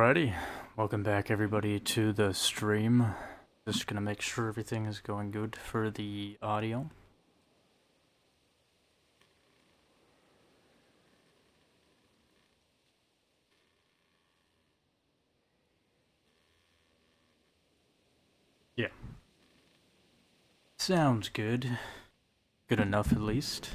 Alrighty, welcome back everybody to the stream. Just gonna make sure everything is going good for the audio. Yeah. Sounds good. Good enough at least.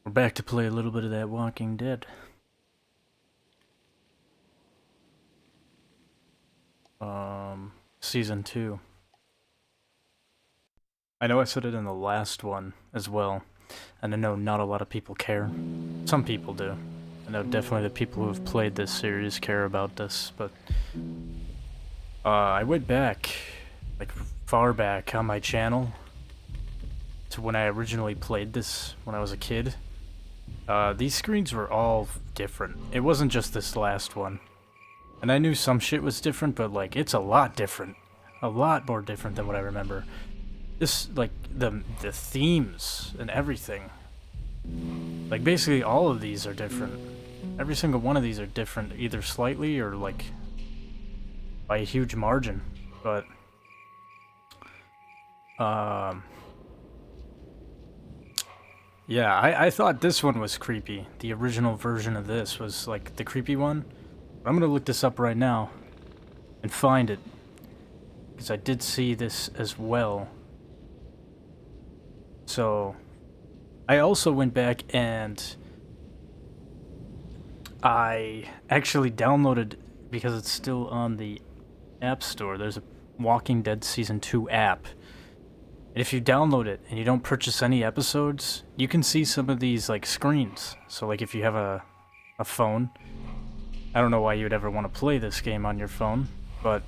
We're back to play a little bit of that Walking Dead. Season 2. I know I said it in the last one as well, and I know not a lot of people care. Some people do. I know definitely the people who have played this series care about this, but I went back, like far back on my channel, to when I originally played this when I was a kid. These screens were all different. It wasn't just this last one. And I knew some shit was different, but like, it's a lot different. A lot more different than what I remember. This, like, the themes and everything. Like, basically all of these are different. Every single one of these are different, either slightly or, like, by a huge margin. But, yeah, I thought this one was creepy. The original version of this was, like, the creepy one. I'm gonna look this up right now and find it, because I did see this as well. So, I also went back and I actually downloaded, because it's still on the App Store, there's a Walking Dead Season 2 app. And if you download it and you don't purchase any episodes, you can see some of these, like, screens. So, like, if you have a phone, I don't know why you would ever want to play this game on your phone, but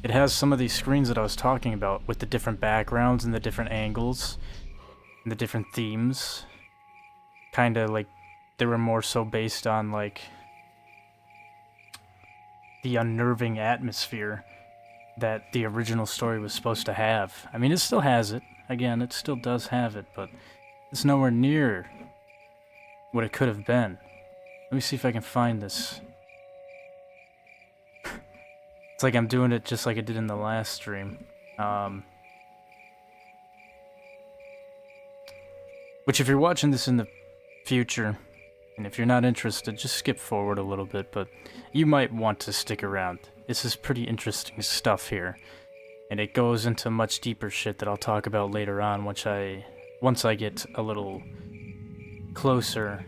it has some of these screens that I was talking about with the different backgrounds and the different angles and the different themes. Kinda like they were more so based on like the unnerving atmosphere that the original story was supposed to have. I mean, it still has it. Again, it still does have it, but it's nowhere near what it could have been. Let me see if I can find this. It's like I'm doing it just like I did in the last stream. Which if you're watching this in the future, and if you're not interested, just skip forward a little bit, but you might want to stick around. This is pretty interesting stuff here. And it goes into much deeper shit that I'll talk about later on once I get a little closer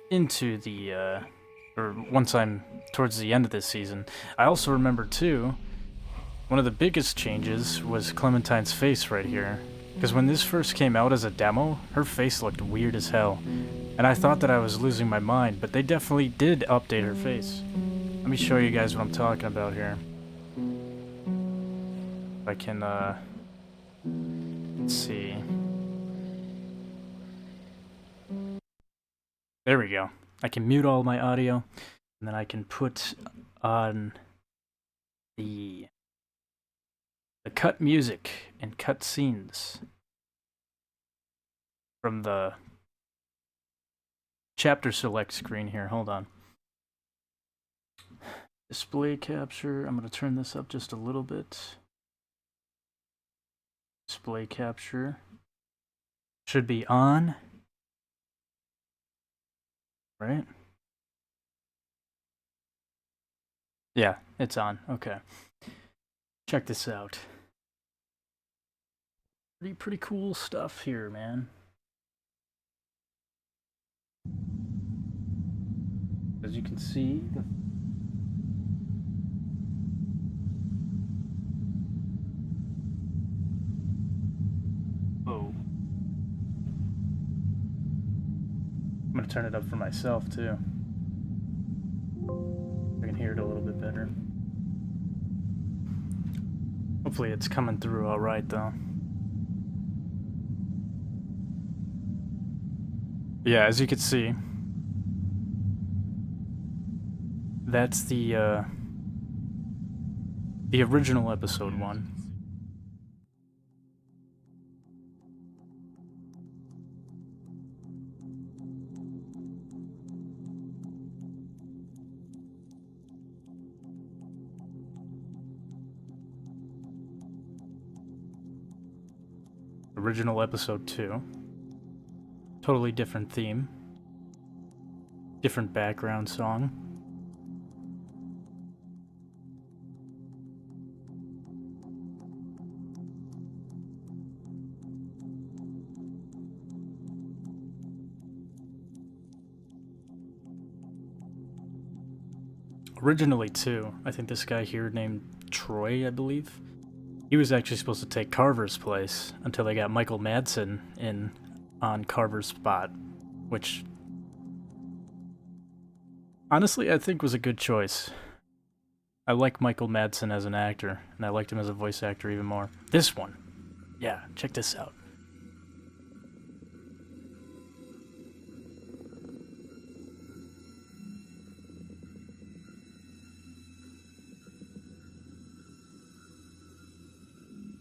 into the, or once I'm towards the end of this season. I also remember, too, one of the biggest changes was Clementine's face right here. Because when this first came out as a demo, her face looked weird as hell. And I thought that I was losing my mind, but they definitely did update her face. Let me show you guys what I'm talking about here. If I can, let's see. There we go. I can mute all my audio, and then I can put on the cut music and cut scenes from the chapter select screen here. Hold on. Display capture. I'm going to turn this up just a little bit. Display capture should be on. Right? Yeah, it's on. Okay. Check this out. Pretty cool stuff here, man. As you can see, oh. I'm gonna turn it up for myself too. I can hear it a little bit better. Hopefully it's coming through all right though. Yeah, as you can see, that's the original episode 1. Original episode 2. Totally different theme. Different background song. Originally, too, I think this guy here named Troy, I believe, he was actually supposed to take Carver's place until they got Michael Madsen in on Carver's spot, which honestly I think was a good choice. I like Michael Madsen as an actor, and I liked him as a voice actor even more. This one, yeah, check this out.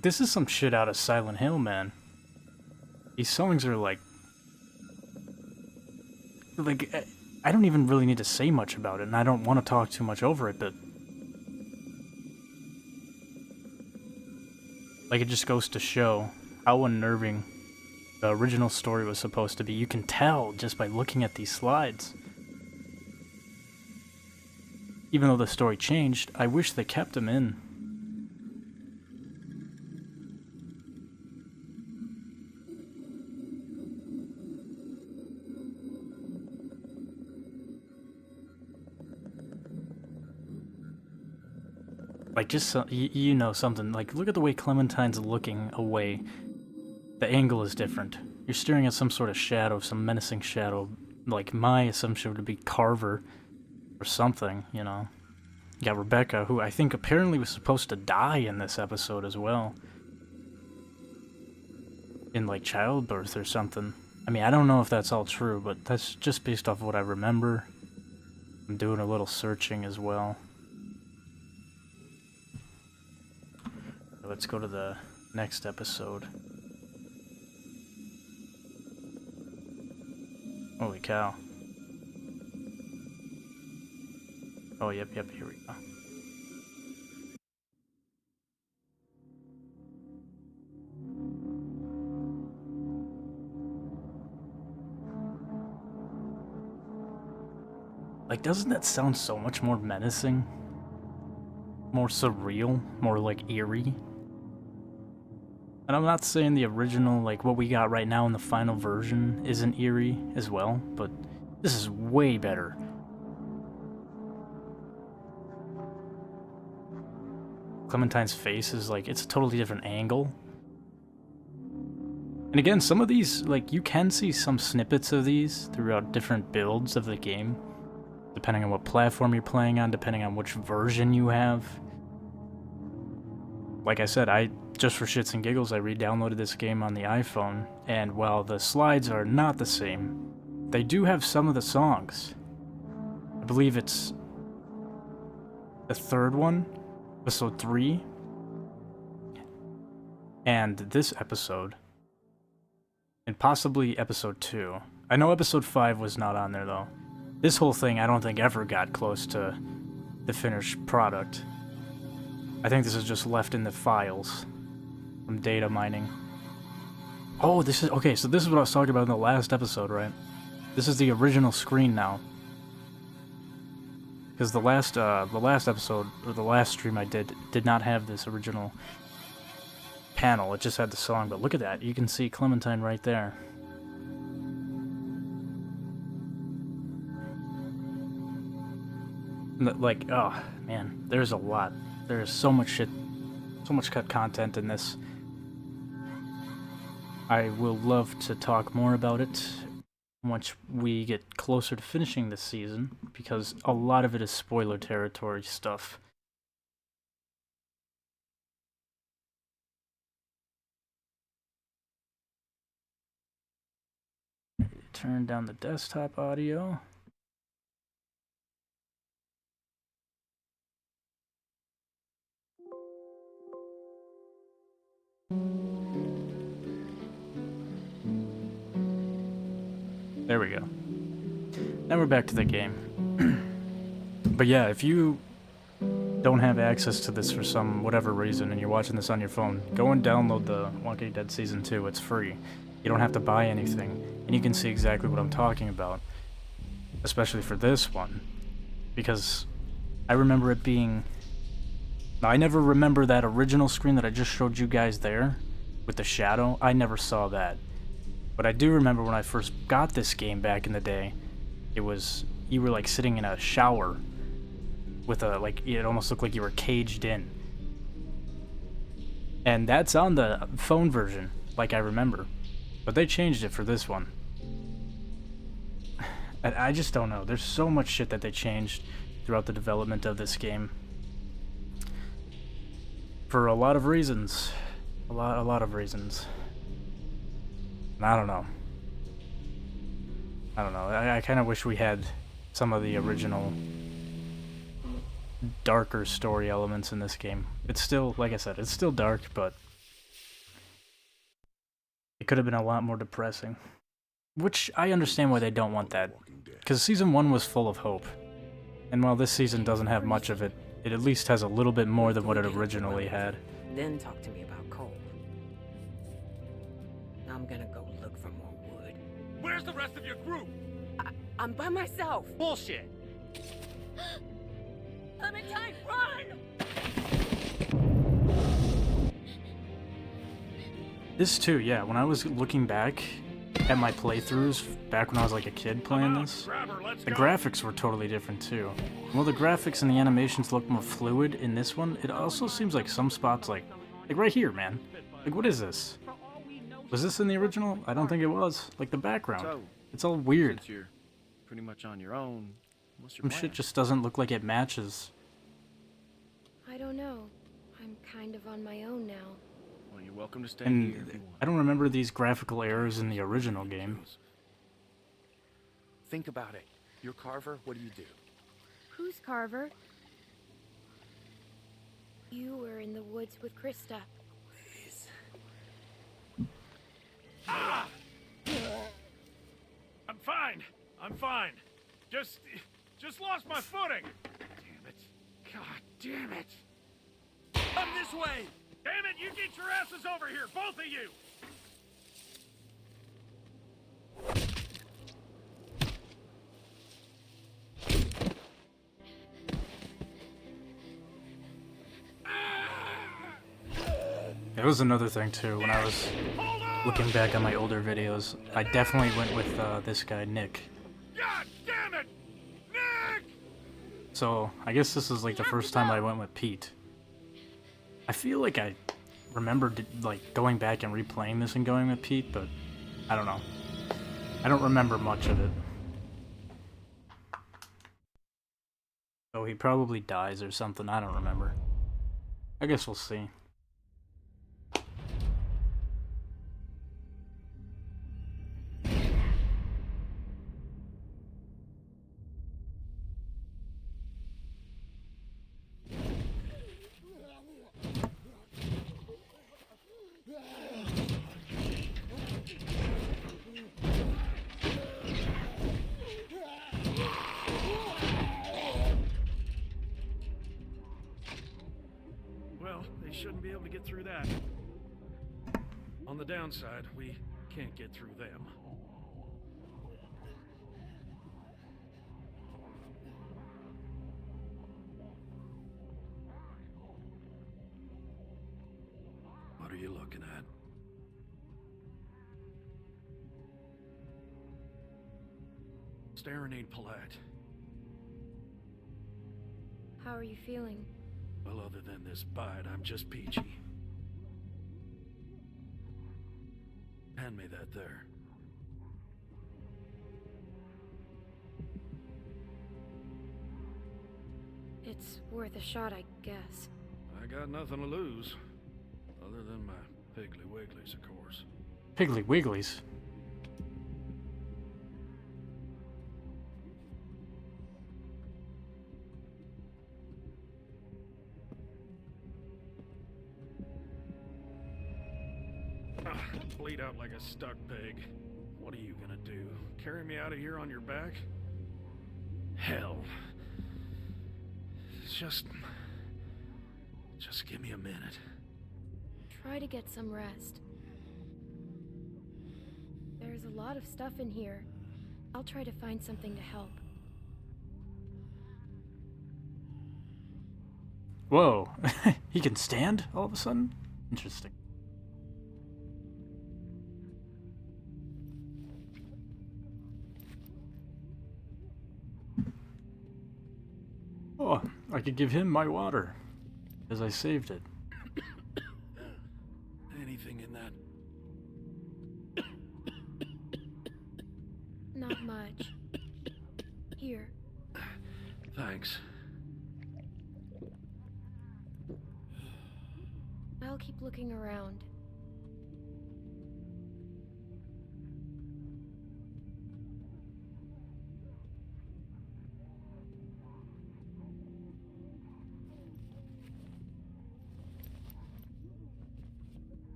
This is some shit out of Silent Hill, man. These songs are like, I don't even really need to say much about it, and I don't want to talk too much over it, but like, it just goes to show how unnerving the original story was supposed to be. You can tell just by looking at these slides. Even though the story changed, I wish they kept them in. Like, just, you know, something. Like, look at the way Clementine's looking away. The angle is different. You're staring at some sort of shadow, some menacing shadow. Like, my assumption would be Carver or something, you know. You got Rebecca, who I think apparently was supposed to die in this episode as well. In, like, childbirth or something. I mean, I don't know if that's all true, but that's just based off of what I remember. I'm doing a little searching as well. Let's go to the next episode. Holy cow. Oh, yep, here we go. Like, doesn't that sound so much more menacing? More surreal? More, like, eerie? And I'm not saying the original, like, what we got right now in the final version isn't eerie as well, but this is way better. Clementine's face is, like, it's a totally different angle. And again, some of these, like, you can see some snippets of these throughout different builds of the game, depending on what platform you're playing on, depending on which version you have. Like I said, just for shits and giggles, I re-downloaded this game on the iPhone, and while the slides are not the same, they do have some of the songs. I believe it's the third one, episode 3, and this episode, and possibly episode 2. I know episode 5 was not on there, though. This whole thing, I don't think ever got close to the finished product. I think this is just left in the files from data mining. Oh, this is... Okay, so this is what I was talking about in the last episode, right? This is the original screen now. Because the last episode, or the last stream I did not have this original panel. It just had the song, but look at that. You can see Clementine right there. Like, oh, man, there's a lot. There's so much shit, so much cut content in this. I will love to talk more about it once we get closer to finishing this season, because a lot of it is spoiler territory stuff. Turn down the desktop audio. There we go. Now we're back to the game. But yeah, if you don't have access to this for some whatever reason and you're watching this on your phone, go and download the Walking Dead Season 2. It's free. You don't have to buy anything, and you can see exactly what I'm talking about, especially for this one, because I remember it being... Now, I never remember that original screen that I just showed you guys there, with the shadow. I never saw that. But I do remember when I first got this game back in the day, it was... You were, like, sitting in a shower with a, like, it almost looked like you were caged in. And that's on the phone version, like I remember. But they changed it for this one. I just don't know. There's so much shit that they changed throughout the development of this game. For a lot of reasons. A lot of reasons. And I don't know. I kind of wish we had some of the original darker story elements in this game. It's still, like I said, it's still dark, but it could have been a lot more depressing. Which, I understand why they don't want that. Because Season 1 was full of hope. And while this season doesn't have much of it, it at least has a little bit more than what it originally had. Then talk to me about coal. Now I'm gonna go look for more wood. Where's the rest of your group? I'm by myself. Bullshit. Clementine, run! This too, yeah, when I was looking back at my playthroughs, back when I was like a kid playing this, the graphics were totally different too. While the graphics and the animations look more fluid in this one, it also seems like some spots like right here, man. Like, what is this? Was this in the original? I don't think it was. Like, the background. It's all weird. Since you're pretty much on your own, what's your Some plan? shit just doesn't look like it matches. I don't know. I'm kind of on my own now. Well, you're welcome to stay And here if you want. I don't remember these graphical errors in the original game. Think about it. You're Carver, what do you do? Who's Carver? You were in the woods with Krista. Please. Ah! I'm fine. I'm fine. Just lost my footing. Damn it. God damn it. Come this way. Damn it, you get your asses over here, both of you. That was another thing too, when I was looking back on my older videos, I definitely went with this guy, Nick. God damn it! Nick! So, I guess this is like the first time I went with Pete. I feel like I remembered like going back and replaying this and going with Pete, but I don't know. I don't remember much of it. So he probably dies or something, I don't remember. I guess we'll see. Well, they shouldn't be able to get through that. On the downside, we can't get through them. What are you looking at? Staring ain't polite. How are you feeling? Well, other than this bite, I'm just peachy. Hand me that there. It's worth a shot, I guess. I got nothing to lose. Other than my Piggly Wigglies, of course. Piggly Wigglies? Bleed out like a stuck pig. What are you gonna do? Carry me out of here on your back? Hell. Just give me a minute. Try to get some rest. There's a lot of stuff in here. I'll try to find something to help. Whoa, he can stand all of a sudden? Interesting. Oh, I could give him my water, as I saved it. Anything in that? Not much. Here. Thanks. I'll keep looking around.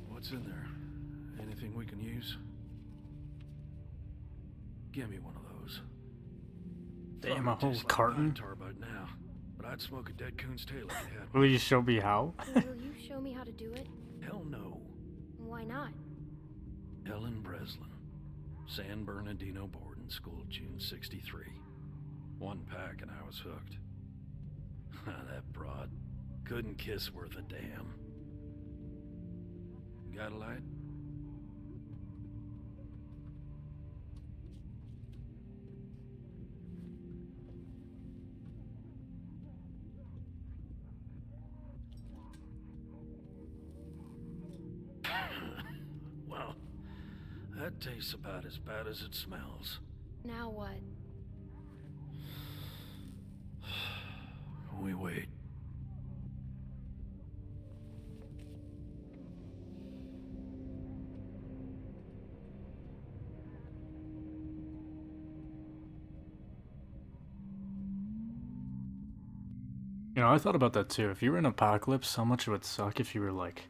What's in there? Anything we can use? Give me one of those. Damn, a Probably whole tastes like carton? Tarbite now, but I'd smoke a dead coon's tail if you had one. Will you show me how? Will you show me how to do it? Hell no. Why not? Ellen Breslin, San Bernardino boarding school, June '63. One pack and I was hooked. That broad couldn't kiss worth a damn. Got a light? Well, that tastes about as bad as it smells. Now what? We wait. You know, I thought about that too. If you were in an apocalypse, how much it would suck if you were like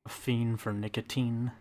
a fiend for nicotine.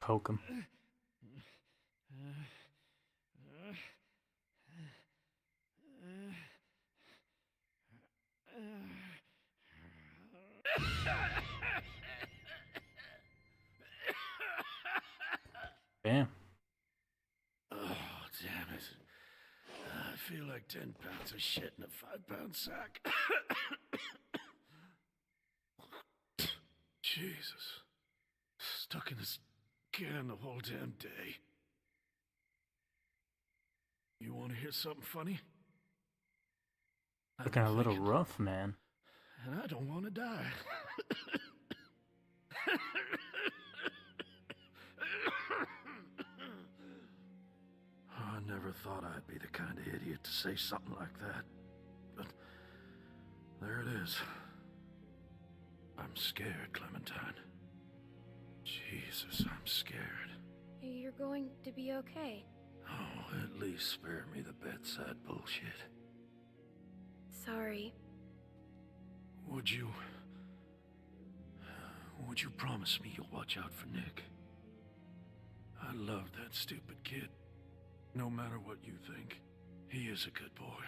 Poke him. Bam. Oh, damn it. I feel like 10 pounds of shit in a 5-pound sack. Jesus. Stuck in this can the whole damn day. You want to hear something funny? I've Looking been a little thinking, rough, man. and I don't want to die. I never thought I'd be the kind of idiot to say something like that. But there it is. I'm scared, Clementine. Jesus, I'm scared. You're going to be okay. Oh, at least spare me the bedside bullshit. Sorry. Would you promise me you'll watch out for Nick? I love that stupid kid. No matter what you think, he is a good boy.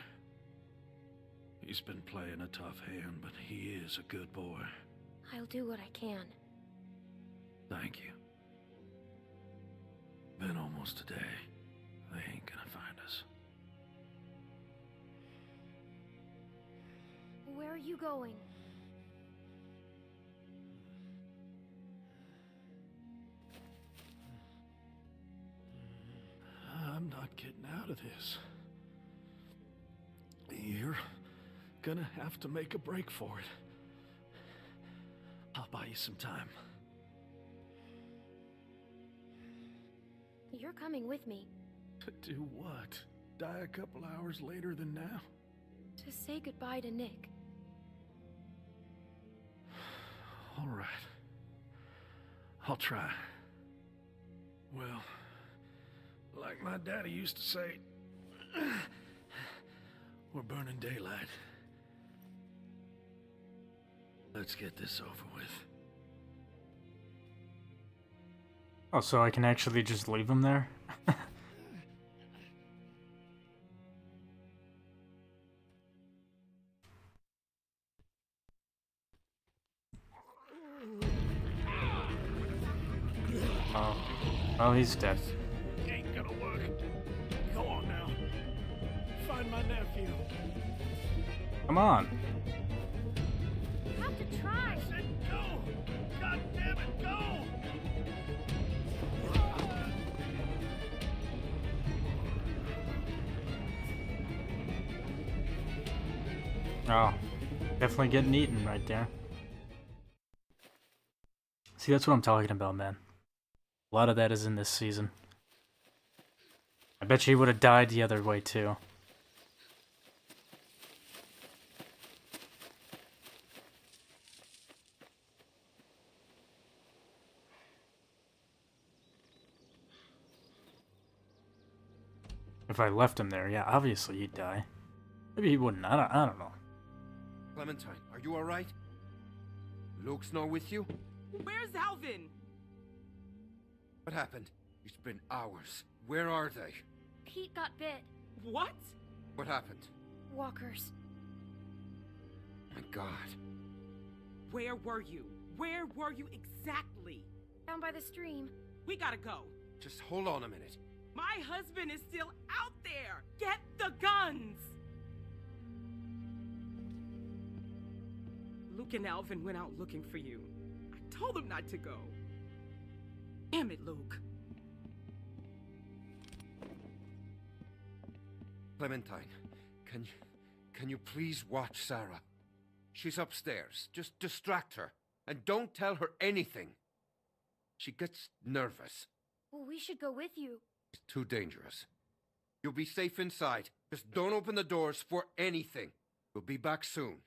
He's been playing a tough hand, but he is a good boy. I'll do what I can. Thank you. Been almost a day. They ain't gonna find us. Where are you going? I'm not getting out of this. You're gonna have to make a break for it. I'll buy you some time. You're coming with me. To do what? Die a couple hours later than now? To say goodbye to Nick. All right. I'll try. Well, like my daddy used to say, we're burning daylight. Let's get this over with. Oh, so I can actually just leave him there? Oh, he's dead. Ain't gonna work. Go on now. Find my nephew. Come on. Have to try. I said go! God damn it, go! Oh, definitely getting eaten right there. See, that's what I'm talking about, man. A lot of that is in this season. I bet you he would have died the other way, too. If I left him there, yeah, obviously he'd die. Maybe he wouldn't. I don't know. Clementine, are you alright? Luke's not with you? Where's Alvin? What happened? It's been hours. Where are they? Pete got bit. What? What happened? Walkers. My God. Where were you? Where were you exactly? Down by the stream. We gotta go. Just hold on a minute. My husband is still out there. Get the guns. Luke and Alvin went out looking for you. I told them not to go. Damn it, Luke. Clementine, can you please watch Sarah? She's upstairs. Just distract her. And don't tell her anything. She gets nervous. Well, we should go with you. It's too dangerous. You'll be safe inside. Just don't open the doors for anything. We'll be back soon.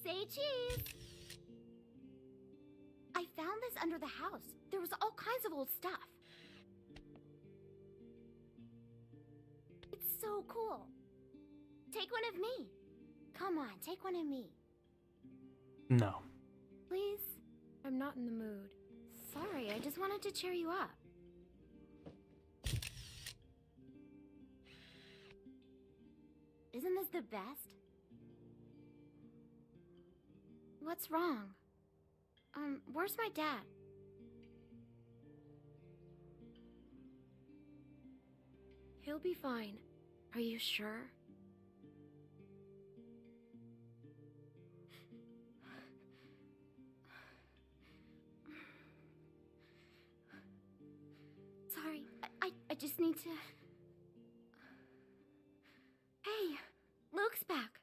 Say cheese! I found this under the house. There was all kinds of old stuff. It's so cool. Take one of me. Come on, take one of me. No. Please? I'm not in the mood. Sorry, I just wanted to cheer you up. Isn't this the best? What's wrong? Where's my dad? He'll be fine. Are you sure? Sorry, I just need to... Hey, Luke's back.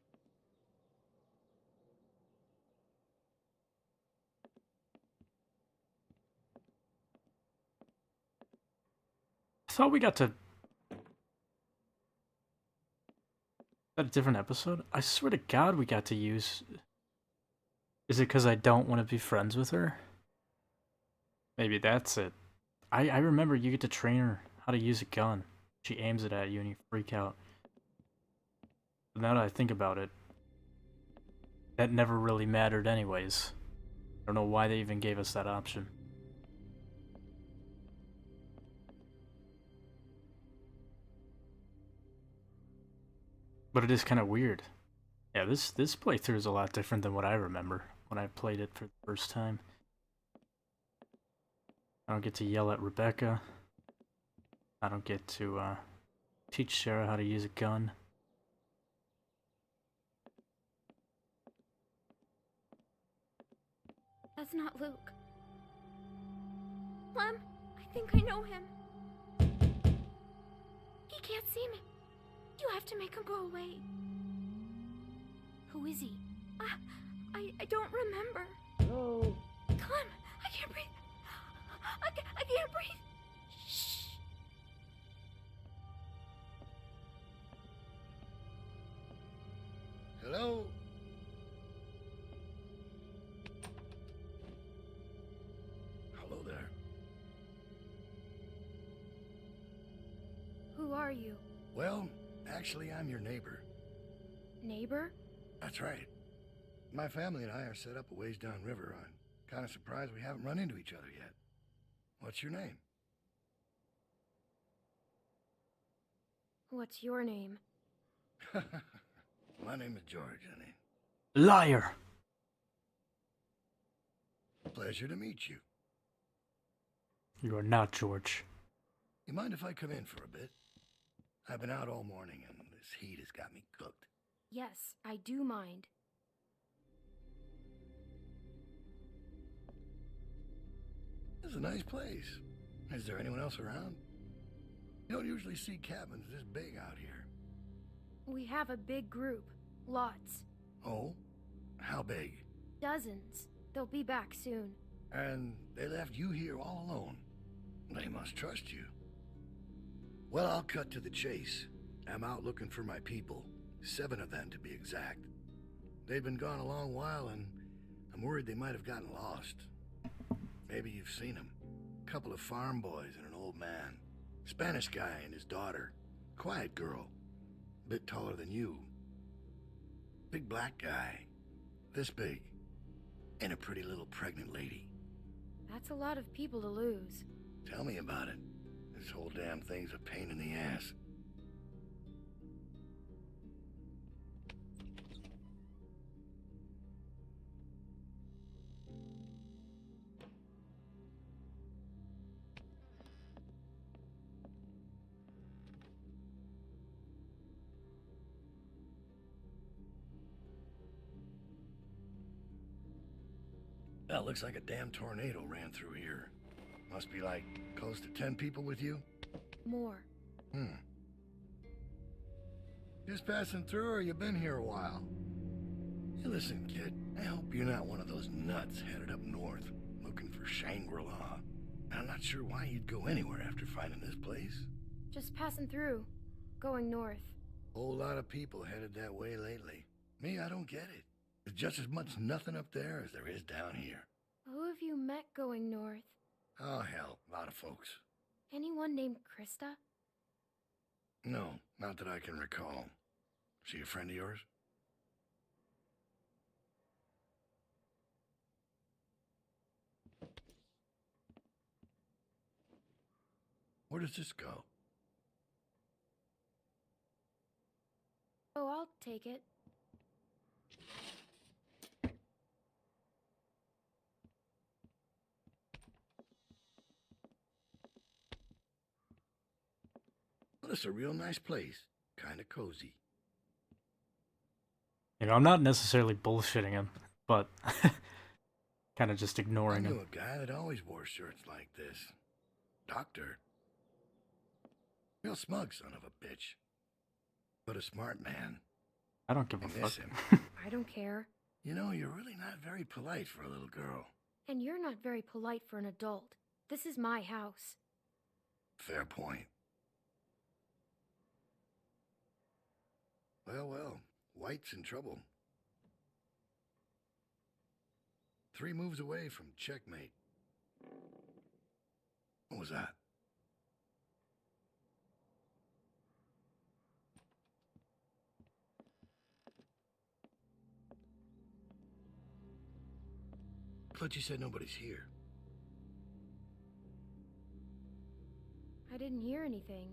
I thought we got to... Is that a different episode? I swear to God we got to use... Is it because I don't want to be friends with her? Maybe that's it. I remember you get to train her how to use a gun. She aims it at you and you freak out. But now that I think about it, that never really mattered anyways. I don't know why they even gave us that option. But it is kind of weird. Yeah, this playthrough is a lot different than what I remember when I played it for the first time. I don't get to yell at Rebecca. I don't get to teach Sarah how to use a gun. That's not Luke. Clem, I think I know him. He can't see me. You have to make him go away. Who is he? I don't remember. No. Clem, I can't breathe. I can't breathe. Shh. Hello? Hello there. Who are you? Well, actually, I'm your neighbor. Neighbor? That's right. My family and I are set up a ways downriver. I'm kind of surprised we haven't run into each other yet. What's your name? What's your name? My name is George, honey. Liar! Pleasure to meet you. You are not George. You mind if I come in for a bit? I've been out all morning and this heat has got me cooked. Yes, I do mind. This is a nice place. Is there anyone else around? You don't usually see cabins this big out here. We have a big group. Lots. Oh? How big? Dozens. They'll be back soon. And they left you here all alone. They must trust you. Well, I'll cut to the chase. I'm out looking for my people. 7 of them, to be exact. They've been gone a long while, and I'm worried they might have gotten lost. Maybe you've seen them. A couple of farm boys and an old man. Spanish guy and his daughter. Quiet girl. A bit taller than you. Big black guy. This big. And a pretty little pregnant lady. That's a lot of people to lose. Tell me about it. This whole damn thing's a pain in the ass. That looks like a damn tornado ran through here. Must be like close to 10 people with you? More. Just passing through, or you been here a while? Hey, listen, kid. I hope you're not one of those nuts headed up north, looking for Shangri-La. I'm not sure why you'd go anywhere after finding this place. Just passing through. Going north. Whole lot of people headed that way lately. Me, I don't get it. There's just as much nothing up there as there is down here. Who have you met going north? Oh, hell, a lot of folks. Anyone named Krista? No, not that I can recall. She a friend of yours? Where does this go? Oh, I'll take it. Well, it's a real nice place. Kinda cozy. You know, I'm not necessarily bullshitting him, but kind of just I ignoring knew him. a guy that always wore shirts like this. Doctor. Real smug son of a bitch. But a smart man. I don't give I a miss fuck. him. I don't care. You know, you're really not very polite for a little girl. And you're not very polite for an adult. This is my house. Fair point. Well, White's in trouble. 3 moves away from checkmate. What was that? I thought you said nobody's here. I didn't hear anything.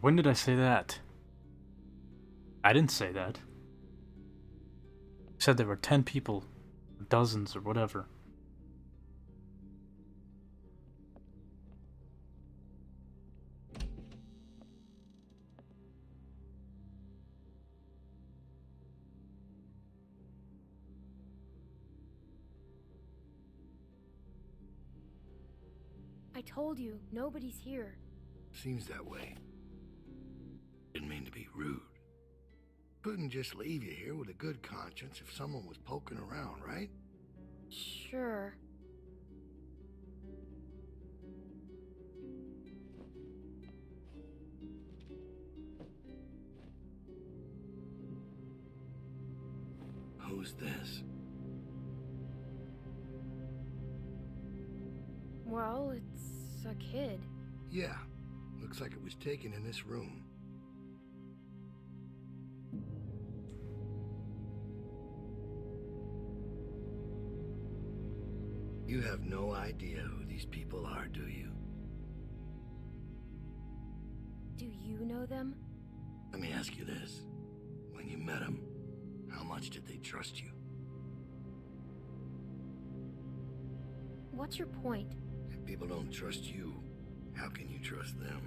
When did I say that? I didn't say that. I said there were 10 people Dozens or whatever. I told you, nobody's here. Seems that way. Didn't mean to be rude. Couldn't just leave you here with a good conscience if someone was poking around, right? Sure. Who's this? Well, it's a kid. Yeah, looks like it was taken in this room. You have no idea who these people are, do you? Do you know them? Let me ask you this. When you met them, how much did they trust you? What's your point? If people don't trust you, how can you trust them?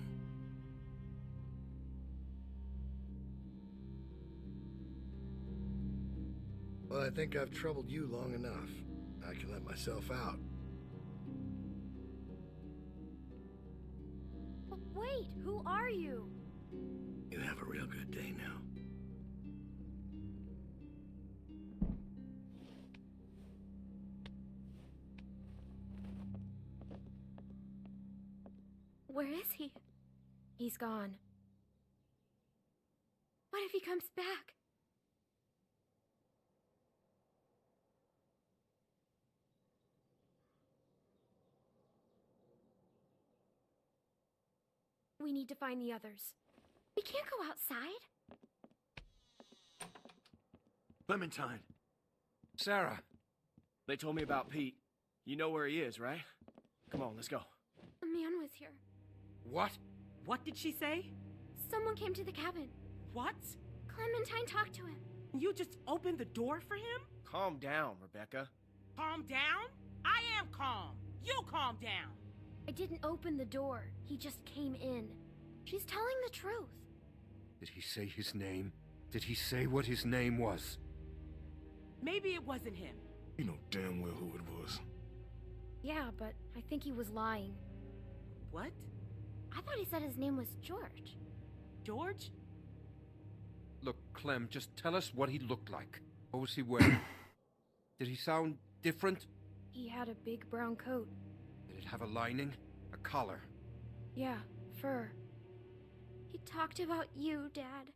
Well, I think I've troubled you long enough. I can let myself out. But wait, who are you? You have a real good day now. Where is he? He's gone. What if he comes back? We need to find the others. We can't go outside. Clementine. Sarah. They told me about Pete. You know where he is, right? Come on, let's go. A man was here. What? What did she say? Someone came to the cabin. What? Clementine talked to him. You just opened the door for him? Calm down, Rebecca. Calm down? I am calm. You calm down. I didn't open the door. He just came in. She's telling the truth. Did he say his name? Did he say what his name was? Maybe it wasn't him. You know damn well who it was. Yeah, but I think he was lying. What? I thought he said his name was George. George? Look, Clem, just tell us what he looked like. What was he wearing? Did he sound different? He had a big brown coat. Did it have a lining? A collar? Yeah, fur. He talked about you, Dad.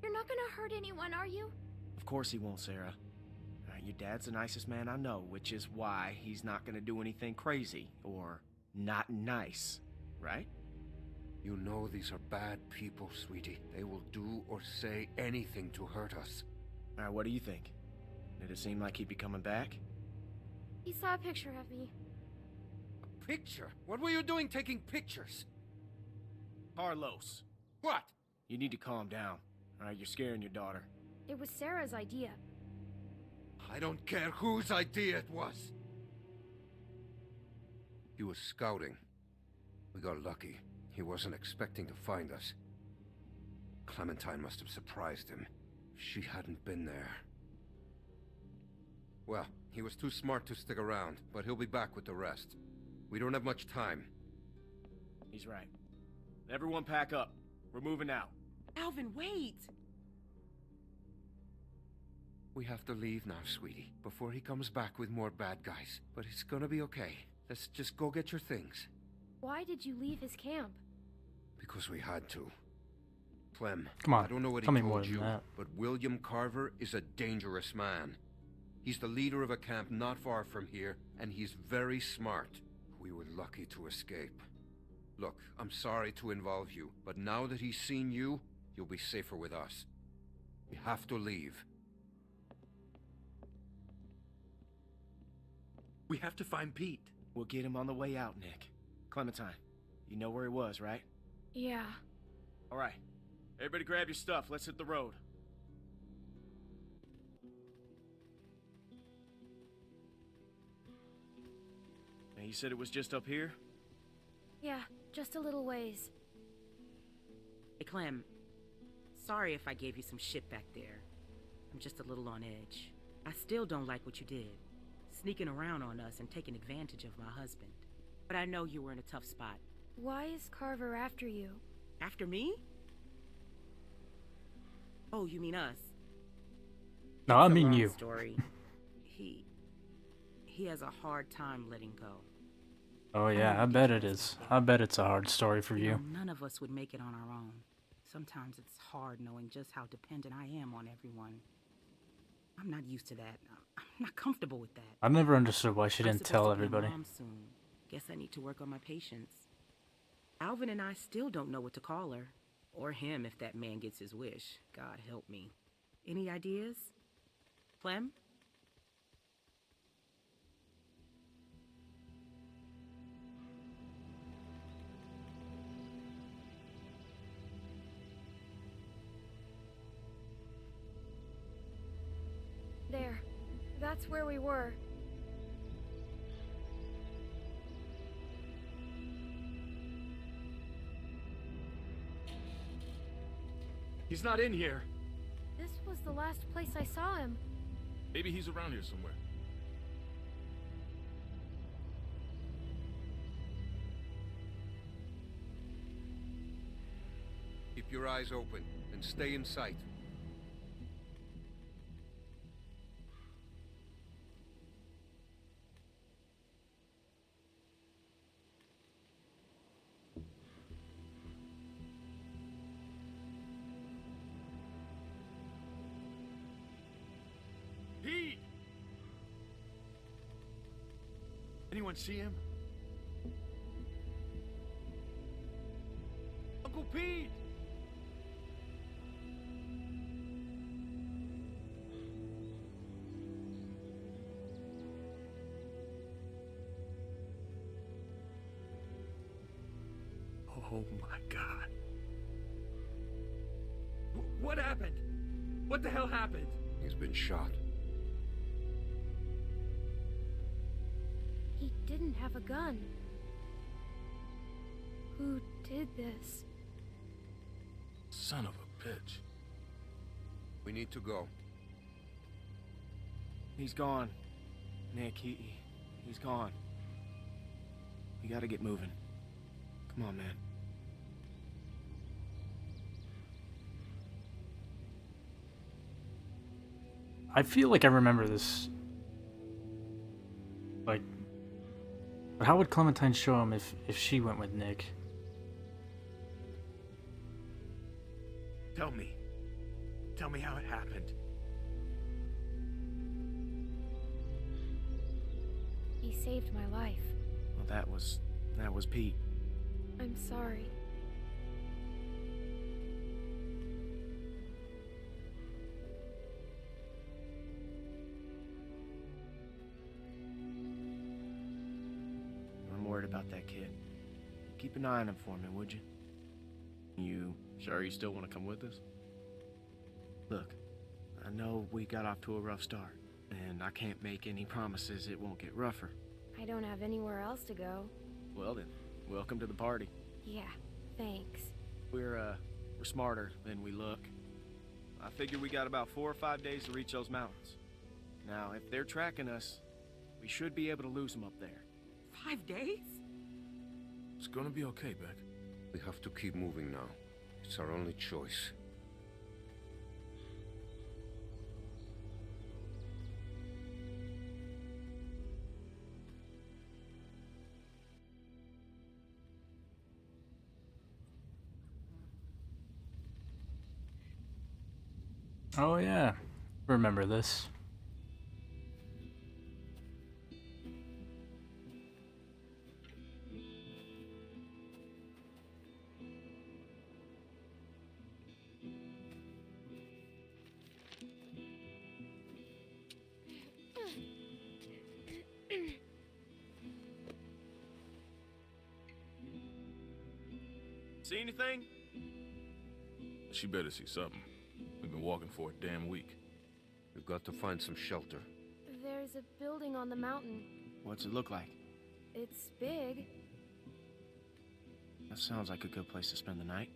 You're not gonna hurt anyone, are you? Of course he won't, Sarah. Your dad's the nicest man I know, which is why he's not gonna do anything crazy or not nice, right? You know these are bad people, sweetie. They will do or say anything to hurt us. Alright, what do you think? Did it seem like he'd be coming back? He saw a picture of me. A picture? What were you doing taking pictures? Carlos, What? you need to calm down. Alright, you're scaring your daughter. It was Sarah's idea. I don't care whose idea it was. He was scouting. We got lucky. He wasn't expecting to find us. Clementine must have surprised him. She hadn't been there. Well, he was too smart to stick around, but he'll be back with the rest. We don't have much time. He's right. Everyone pack up. We're moving out. Alvin, wait. We have to leave now, sweetie, before he comes back with more bad guys. But it's gonna be okay. Let's just go get your things. Why did you leave his camp? Because we had to. Clem, Come on, I don't know what tell he me more told than you, that. but William Carver is a dangerous man. He's the leader of a camp not far from here, and he's very smart. We were lucky to escape. Look, I'm sorry to involve you, but now that he's seen you, you'll be safer with us. We have to leave. We have to find Pete. We'll get him on the way out, Nick. Clementine, you know where he was, right? Yeah. Alright. Everybody grab your stuff. Let's hit the road. You said it was just up here? Yeah, just a little ways. Hey, Clem. Sorry if I gave you some shit back there. I'm just a little on edge. I still don't like what you did. Sneaking around on us and taking advantage of my husband. But I know you were in a tough spot. Why is Carver after you? After me? Oh, you mean us? No, I It's a mean long you. Story. He has a hard time letting go. Oh yeah, I bet it is. I bet it's a hard story for You you. know, none of us would make it on our own. Sometimes it's hard knowing just how dependent I am on everyone. I'm not used to that. I'm not comfortable with that. I never understood why she I'm didn't supposed tell to be a everybody. mom soon. Guess I need to work on my patience. Alvin and I still don't know what to call her. Or him if that man gets his wish. God help me. Any ideas? Clem? There. That's where we were. He's not in here. This was the last place I saw him. Maybe he's around here somewhere. Keep your eyes open and stay in sight. Pete! Anyone see him? Uncle Pete! Oh my God. What happened? What the hell happened? He's been shot. He didn't have a gun. Who did this? Son of a bitch. We need to go. He's gone. Nick, he's gone. We gotta get moving. Come on, man. I feel like I remember this. Like, but how would Clementine show him if she went with Nick? Tell me. Tell me how it happened. He saved my life. Well, that was Pete. I'm sorry. I'm worried about that kid. Keep an eye on him for me, would you? You sure you still want to come with us? Look, I know we got off to a rough start, and I can't make any promises it won't get rougher. I don't have anywhere else to go. Well then, welcome to the party. Yeah, thanks. We're smarter than we look. I figure we got about 4 or 5 days to reach those mountains. Now, if they're tracking us, we should be able to lose them up there. 5 days? It's gonna be okay, Beck. We have to keep moving now. It's our only choice. Oh yeah, remember this. See anything? She better see something. We've been walking for a damn week. We've got to find some shelter. There's a building on the mountain. What's it look like? It's big. That sounds like a good place to spend the night.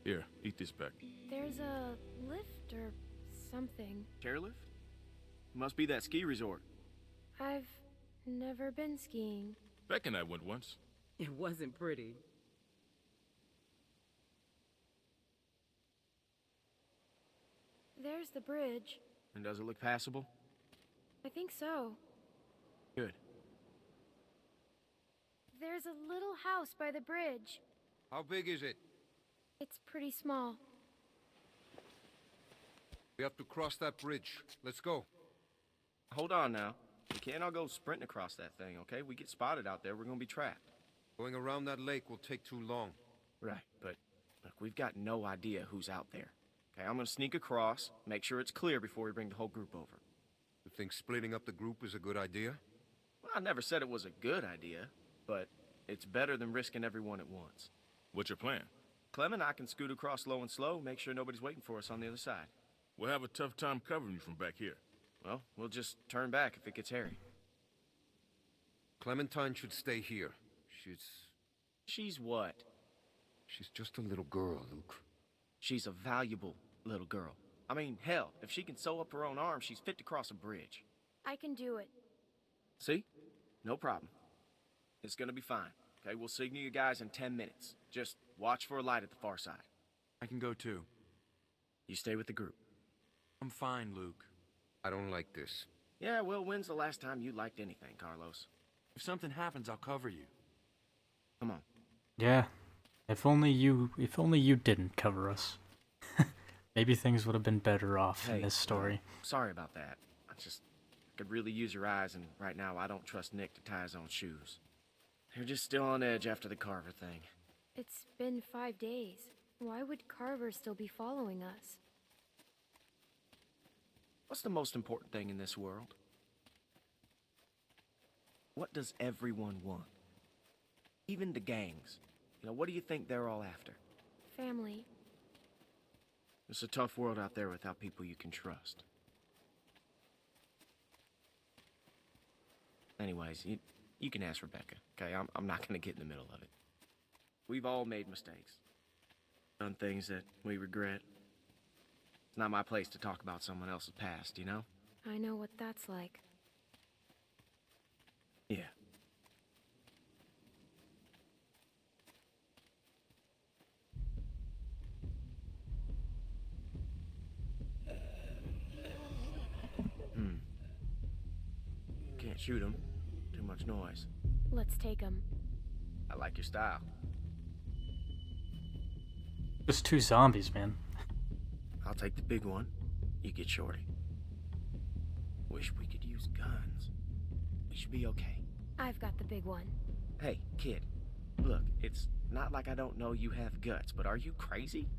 Here, eat this back. There's a lift or something. Chairlift? Must be that ski resort. I've never been skiing. Beck and I went once. It wasn't pretty. There's the bridge. And does it look passable? I think so. Good. There's a little house by the bridge. How big is it? It's pretty small. We have to cross that bridge. Let's go. Hold on now. We can't all go sprinting across that thing, okay? We get spotted out there, we're gonna be trapped. Going around that lake will take too long. Right, but look, we've got no idea who's out there. Okay, I'm gonna sneak across, make sure it's clear before we bring the whole group over. You think splitting up the group is a good idea? Well, I never said it was a good idea, but it's better than risking everyone at once. What's your plan? Clem and I can scoot across low and slow, make sure nobody's waiting for us on the other side. We'll have a tough time covering you from back here. Well, we'll just turn back if it gets hairy. Clementine should stay here. She's what? She's just a little girl, Luke. She's a valuable little girl. I mean, hell, if she can sew up her own arm, she's fit to cross a bridge. I can do it. See? No problem. It's gonna be fine. Okay, we'll signal you guys in 10 minutes. Just watch for a light at the far side. I can go too. You stay with the group. I'm fine, Luke. I don't like this. Yeah, well, when's the last time you liked anything, Carlos? If something happens, I'll cover you. Come on. Yeah. If only you didn't cover us. Maybe things would have been better off in this story. Sorry about that. I could really use your eyes, and right now I don't trust Nick to tie his own shoes. They're just still on edge after the Carver thing. It's been 5 days. Why would Carver still be following us? What's the most important thing in this world? What does everyone want? Even the gangs. You know, what do you think they're all after? Family. It's a tough world out there without people you can trust. Anyways, you can ask Rebecca, okay? I'm not gonna get in the middle of it. We've all made mistakes. Done things that we regret. It's not my place to talk about someone else's past, you know? I know what that's like. Yeah. Can't shoot him. Too much noise. Let's take him. I like your style. Just 2 zombies, man. I'll take the big one. You get Shorty. Wish we could use guns. We should be okay. I've got the big one. Hey, kid. Look, it's not like I don't know you have guts, but are you crazy?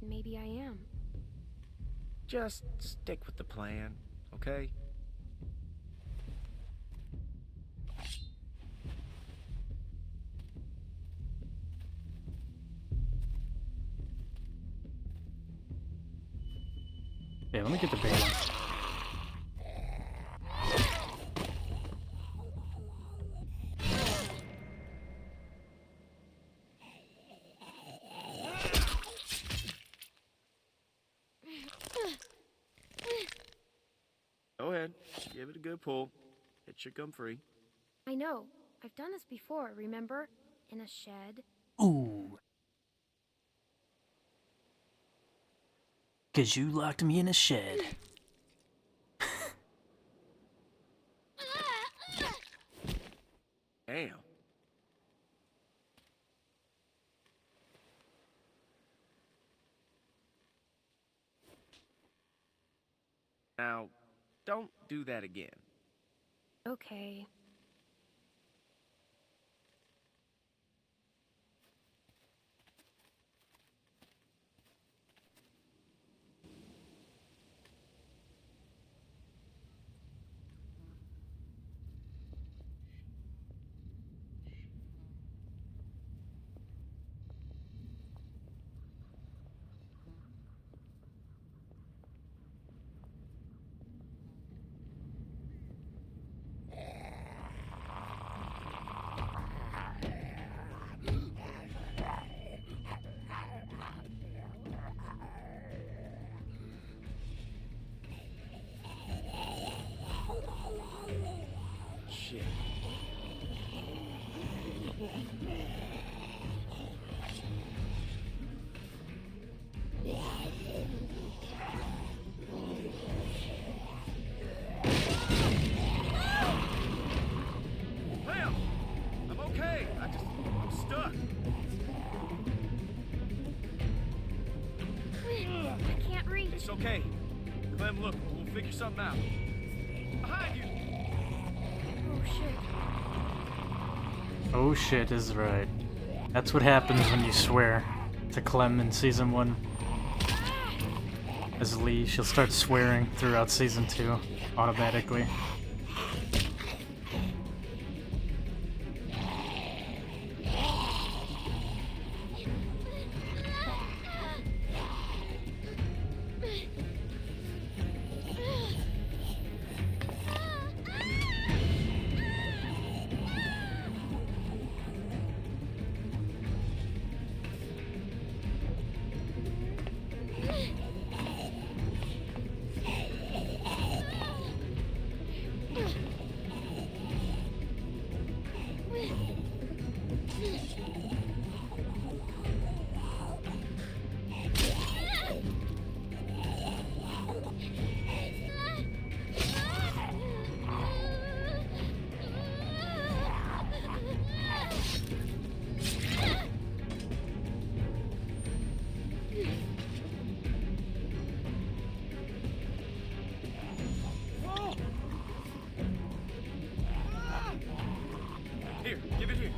Maybe I am. Just stick with the plan, okay? Yeah, let me get the big one. Go ahead. Give it a good pull. It should come free. I know. I've done this before, remember? In a shed. Ooh. 'Cause you locked me in a shed. Damn. Now, don't do that again. Okay. Clem, look, we'll figure something out. Behind you! Oh shit. Oh shit is right. That's what happens when you swear to Clem in Season 1. As Lee, she'll start swearing throughout Season 2, automatically. Here, give it here.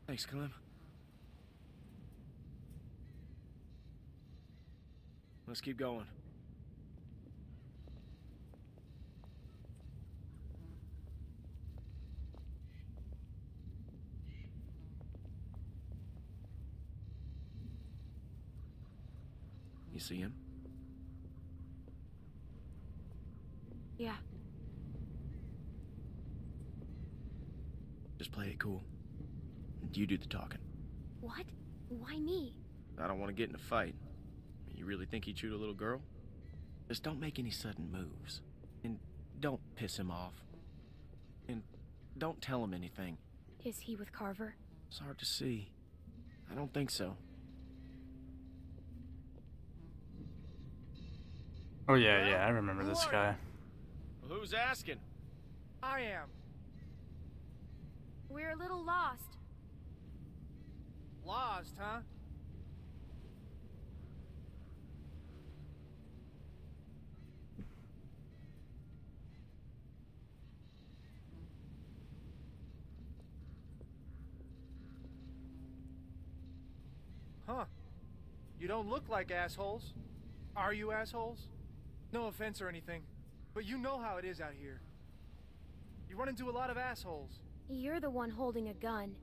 Thanks, Clem. Let's keep going. You see him? Yeah. Just play it cool. You do the talking. What? Why me? I don't want to get in a fight. You really think he'd shoot a little girl? Just don't make any sudden moves. And don't piss him off. And don't tell him anything. Is he with Carver? It's hard to see. I don't think so. Oh yeah, I remember this guy. Well, who's asking? I am. We're a little lost. Lost, huh? Huh. You don't look like assholes. Are you assholes? No offense or anything, but you know how it is out here. You run into a lot of assholes. You're the one holding a gun.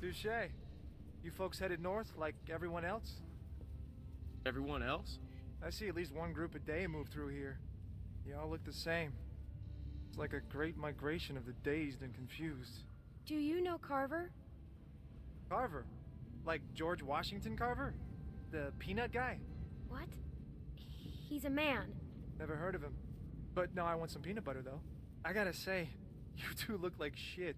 Touché. You folks headed north like everyone else? Everyone else? I see at least one group a day move through here. You all look the same. It's like a great migration of the dazed and confused. Do you know Carver? Carver? Like George Washington Carver? The peanut guy? What? He's a man. Never heard of him. But now I want some peanut butter, though. I gotta say, you two look like shit.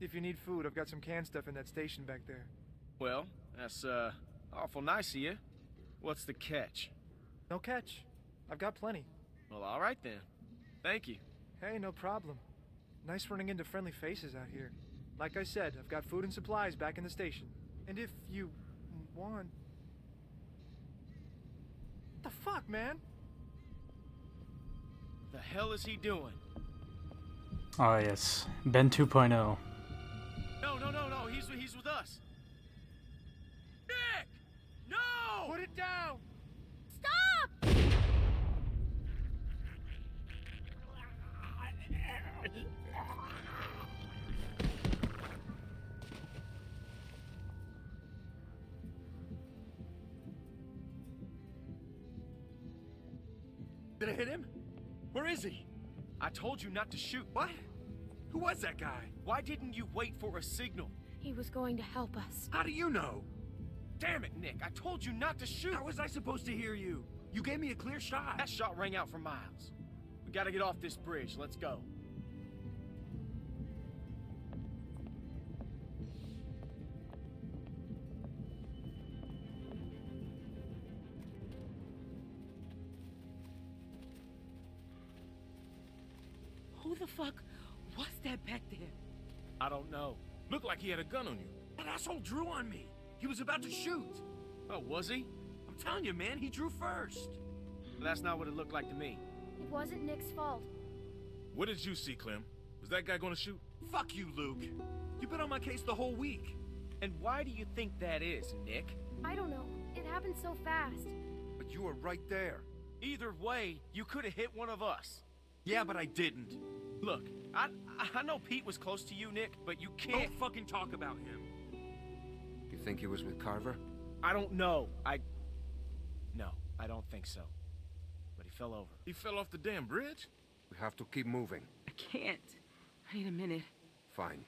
If you need food, I've got some canned stuff in that station back there. Well, that's, awful nice of you. What's the catch? No catch. I've got plenty. Well, all right then. Thank you. Hey, no problem. Nice running into friendly faces out here. Like I said, I've got food and supplies back in the station. And if you want... What the fuck, man? The hell is he doing? Oh yes, Ben 2.0. No, he's with us. Nick! No! Put it down! Stop! Did I hit him? Where is he? I told you not to shoot. What? Who was that guy? Why didn't you wait for a signal? He was going to help us. How do you know? Damn it, Nick. I told you not to shoot. How was I supposed to hear you? You gave me a clear shot. That shot rang out for miles. We gotta get off this bridge. Let's go. Who the fuck was that back there? I don't know. Looked like he had a gun on you. That asshole drew on me. He was about to shoot. Oh, was he? I'm telling you, man, he drew first. That's not what it looked like to me. It wasn't Nick's fault. What did you see, Clem? Was that guy gonna shoot? Fuck you, Luke. You've been on my case the whole week. And why do you think that is, Nick? I don't know. It happened so fast. But you were right there. Either way, you could have hit one of us. Yeah, but I didn't. Look, I know Pete was close to you, Nick, but you can't... Don't fucking talk about him. You think he was with Carver? I don't know. No, I don't think so. But he fell over. He fell off the damn bridge? We have to keep moving. I can't. I need a minute. Fine.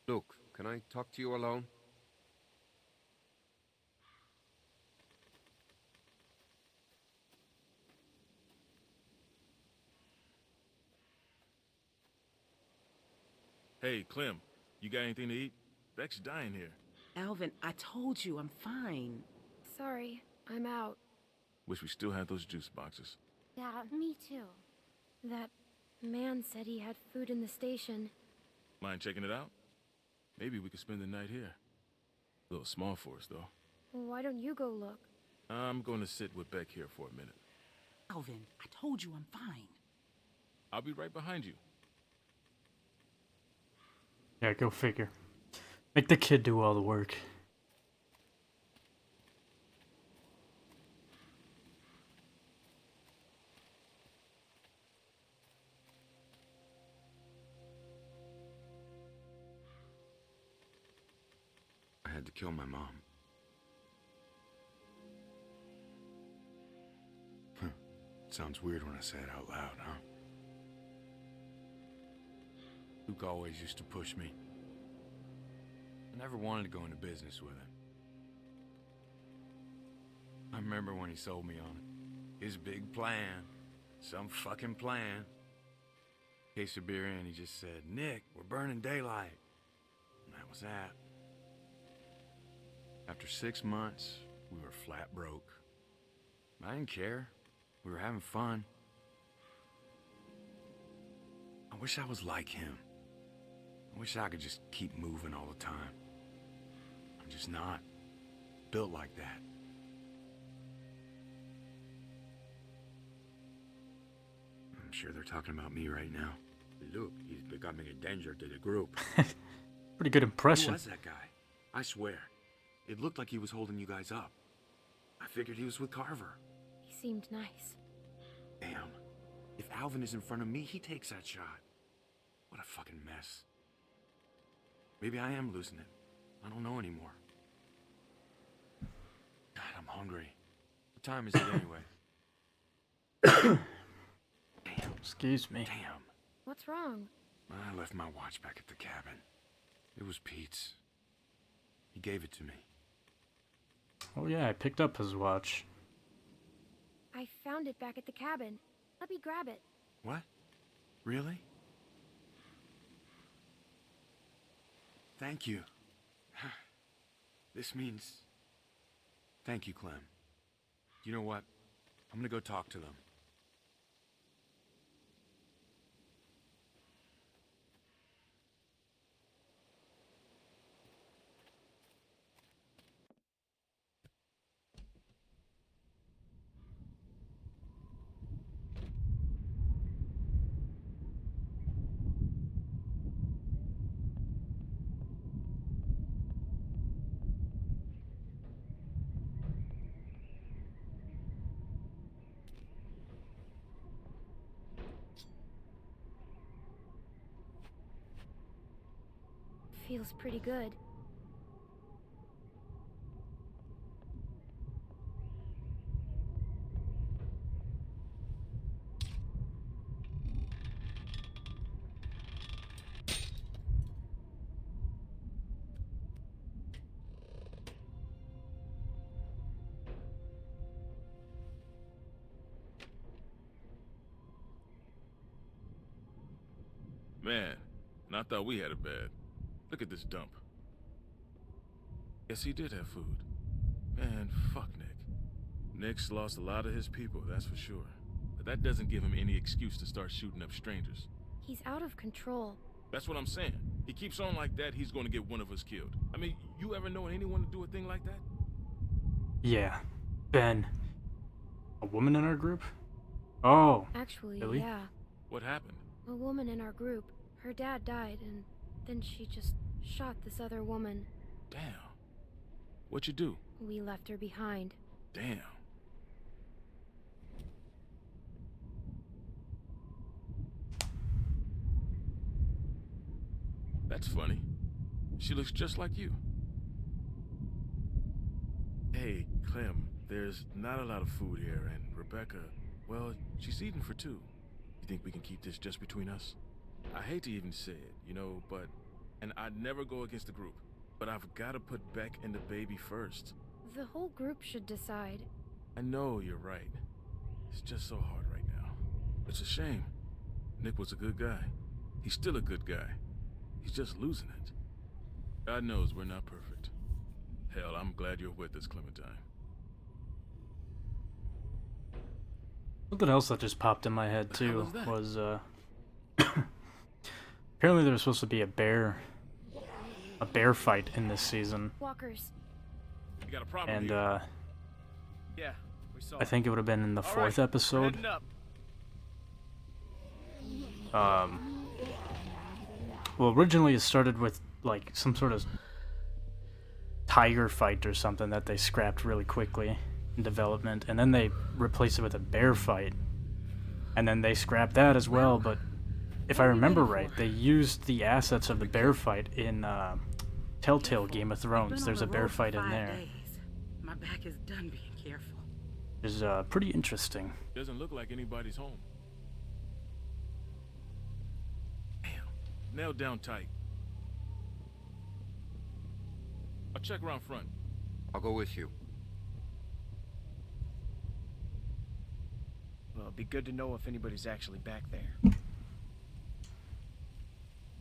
Luke, can I talk to you alone? Hey, Clem, you got anything to eat? Beck's dying here. Alvin, I told you I'm fine. Sorry, I'm out. Wish we still had those juice boxes. Yeah, me too. That man said he had food in the station. Mind checking it out? Maybe we could spend the night here. A little small for us, though. Why don't you go look? I'm going to sit with Beck here for a minute. Alvin, I told you I'm fine. I'll be right behind you. Yeah, go figure. Make the kid do all the work. I had to kill my mom. Sounds weird when I say it out loud, huh? Luke always used to push me. I never wanted to go into business with him. I remember when he sold me on it. His big plan. Some fucking plan. Case of beer in, he just said, "Nick, we're burning daylight." And that was that. After 6 months, we were flat broke. I didn't care. We were having fun. I wish I was like him. I wish I could just keep moving all the time. I'm just not built like that. I'm sure they're talking about me right now. Look, he's becoming a danger to the group. Pretty good impression. Who was that guy? I swear. It looked like he was holding you guys up. I figured he was with Carver. He seemed nice. Damn. If Alvin is in front of me, he takes that shot. What a fucking mess. Maybe I am losing it. I don't know anymore. God, I'm hungry. What time is it anyway? Damn. Excuse me. Damn. What's wrong? I left my watch back at the cabin. It was Pete's. He gave it to me. Oh yeah, I picked up his watch. I found it back at the cabin. Let me grab it. What? Really? Thank you. This means... Thank you, Clem. You know what? I'm gonna go talk to them. Feels pretty good. Man, and I thought we had it bad. Look at this dump. Yes, he did have food. Man, fuck Nick. Nick's lost a lot of his people, that's for sure. A But that doesn't give him any excuse to start shooting up strangers. He's out of control. That's what I'm saying. He keeps on like that, he's gonna get one of us killed. I mean, you ever know anyone to do a thing like that? Yeah. Ben. A woman in our group? Oh. Actually, really? yeah. What happened? A woman in our group. Her dad died, and then she just shot this other woman. Damn. What'd you do? We left her behind. Damn. That's funny. She looks just like you. Hey, Clem, there's not a lot of food here, and Rebecca, well, she's eating for two. You think we can keep this just between us? I hate to even say it, you know, but... And I'd never go against the group, but I've got to put Beck and the baby first. The whole group should decide. I know you're right. It's just so hard right now. It's a shame. Nick was a good guy. He's still a good guy. He's just losing it. God knows we're not perfect. Hell, I'm glad you're with us, Clementine. Something else that just popped in my head The hell too is that? was apparently there was supposed to be a bear fight in this season, Walkers. You got a problem and Yeah, we saw I think it would have been in the All fourth right, we're episode. heading up. Well, originally it started with like some sort of tiger fight or something that they scrapped really quickly in development, and then they replaced it with a bear fight, and then they scrapped that as well. But if I remember right, they used the assets of the bear fight in Telltale Game of I've been Thrones. on There's the a bear road for fight in 5 there. days. My back is done being careful. It's pretty interesting. Doesn't look like anybody's home. Damn. Nailed down tight. I'll check around front. I'll go with you. Well, it'd be good to know if anybody's actually back there.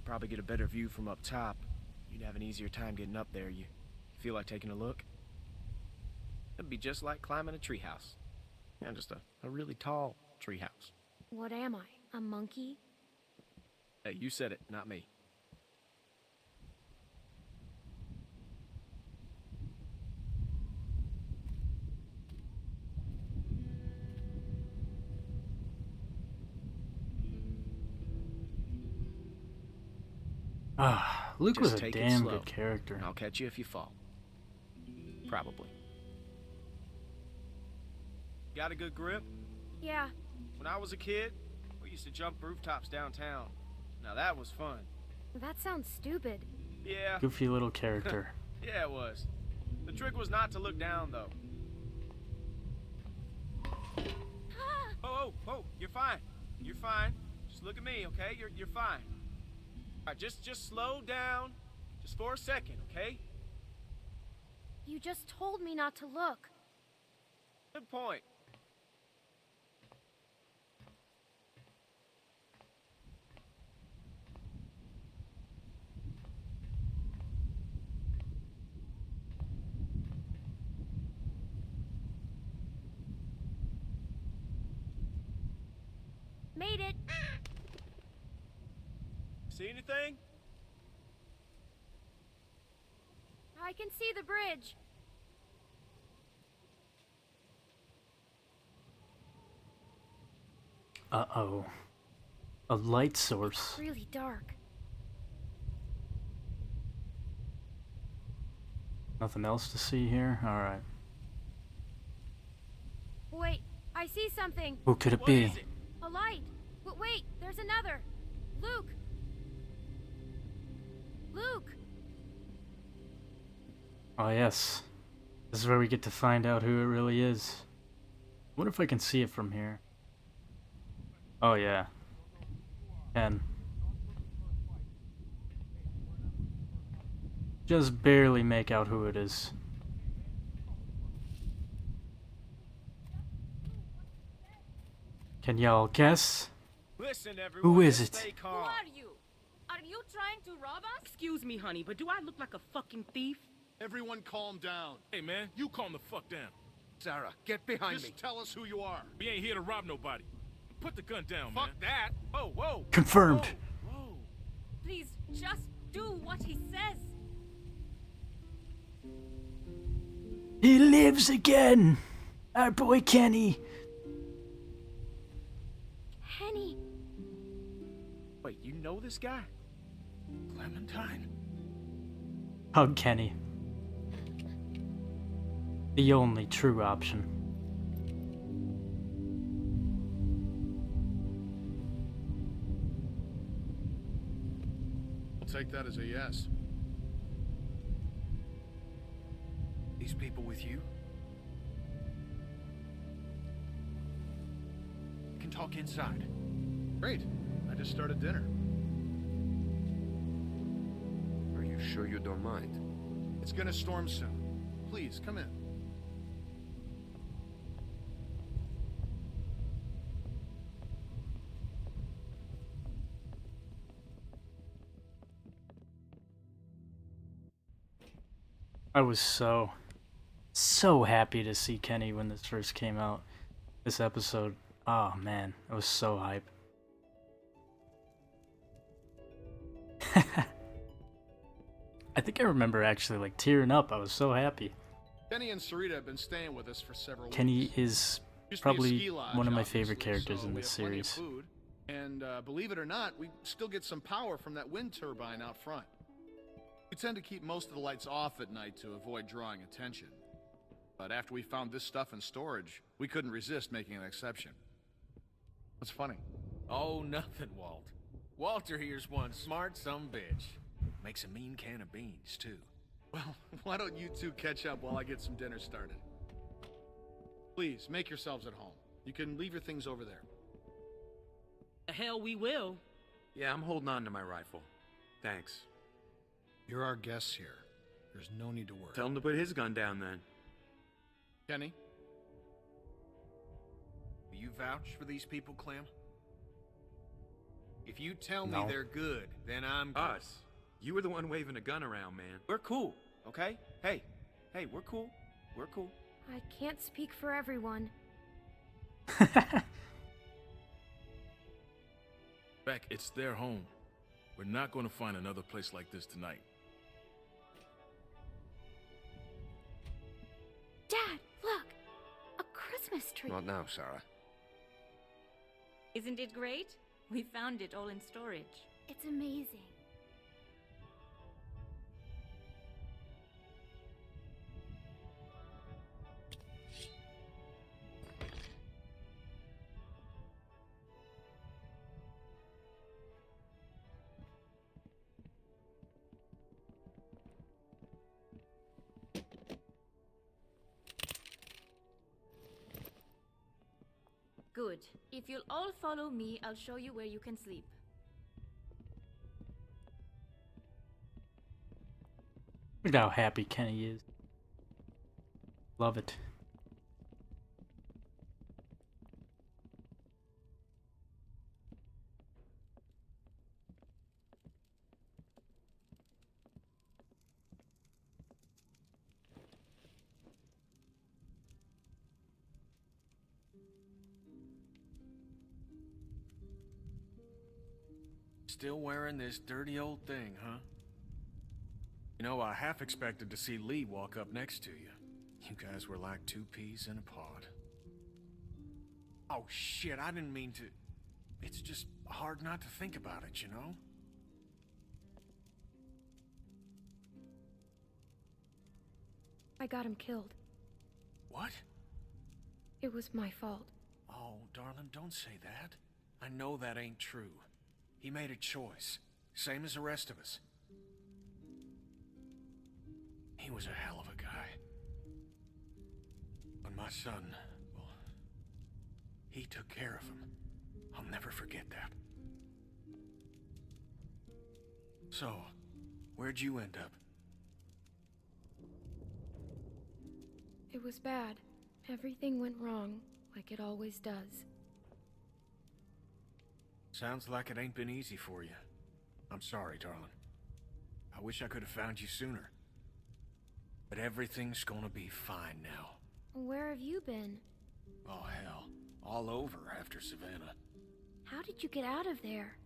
Probably get a better view from up top. You'd have an easier time getting up there. You feel like taking a look? It'd be just like climbing a treehouse. Yeah, just a really tall treehouse. What am I? A monkey? Hey, you said it, not me. Luke was Just a take it damn slow, good character. and I'll catch you if you fall. Probably. Got a good grip? Yeah. When I was a kid, we used to jump rooftops downtown. Now that was fun. That sounds stupid. Yeah. Goofy little character. Yeah, it was. The trick was not to look down, though. Oh, you're fine. You're fine. Just look at me, okay? You're fine. All right, just slow down. Just for a second, okay? You just told me not to look. Good point. Made it. See anything? I can see the bridge. Uh-oh. A light source. Really dark. Nothing else to see here? Alright. Wait, I see something. Who could it What be? is it? A light. But wait, there's another. Luke. Luke. Oh yes. This is where we get to find out who it really is. I wonder if I can see it from here. Oh yeah. Can. Just barely make out who it is. Can y'all guess? Listen, everyone. Who is just it? Stay Who calm. are you? Are you trying to rob us? Excuse me, honey, but do I look like a fucking thief? Everyone calm down. Hey, man, you calm the fuck down. Sarah, get behind me. Just tell us who you are. We ain't here to rob nobody. put the gun down, Fuck man. that! Whoa, whoa! Confirmed. Whoa. Please, just do what he says. He lives again! Our boy Kenny. Kenny. Wait, you know this guy? Clementine. Hug Kenny. The only true option. I'll take that as a yes. These people with you? We can talk inside. Great. I just started dinner. Are you sure you don't mind? It's gonna storm soon. Please, come in. I was so happy to see Kenny when this first came out. This episode. Oh man, I was so hyped. I think I remember actually like tearing up. I was so happy. Kenny and Sarita have been staying with us for several Kenny weeks. is Used to be a probably ski lodge, one of my obviously, favorite characters so in we this have plenty of series. food. And believe it or not, we still get some power from that wind turbine out front. We tend to keep most of the lights off at night to avoid drawing attention. But after we found this stuff in storage, we couldn't resist making an exception. What's funny? Oh, nothing, Walt. Walter here's one smart sumbitch. Makes a mean can of beans, too. Well, why don't you two catch up while I get some dinner started? Please, make yourselves at home. You can leave your things over there. The hell we will. Yeah, I'm holding on to my rifle. Thanks. You're our guests here. There's no need to worry. Tell him to put his gun down then. Kenny? Will you vouch for these people, Clem? If you tell me No. they're good, then I'm good. Us. You were the one waving a gun around, man. We're cool, okay? Hey, we're cool. We're cool. I can't speak for everyone. Beck, it's their home. We're not going to find another place like this tonight. Dad, look! A Christmas tree. Not now, Sarah. Isn't it great? We found it all in storage. It's amazing. Good. If you'll all follow me, I'll show you where you can sleep. Look at how happy Kenny is. Love it. Still wearing this dirty old thing, huh? You know, I half expected to see Lee walk up next to you. You guys were like two peas in a pod. Oh shit, I didn't mean to... It's just hard not to think about it, you know? I got him killed. What? It was my fault. Oh, darling, don't say that. I know that ain't true. He made a choice, same as the rest of us. He was a hell of a guy. But my son, well, he took care of him. I'll never forget that. So, where'd you end up? It was bad. Everything went wrong, like it always does. Sounds like it ain't been easy for you. I'm sorry, darling. I wish I could have found you sooner. But everything's gonna be fine now. Where have you been? Oh, hell. All over after Savannah. How did you get out of there?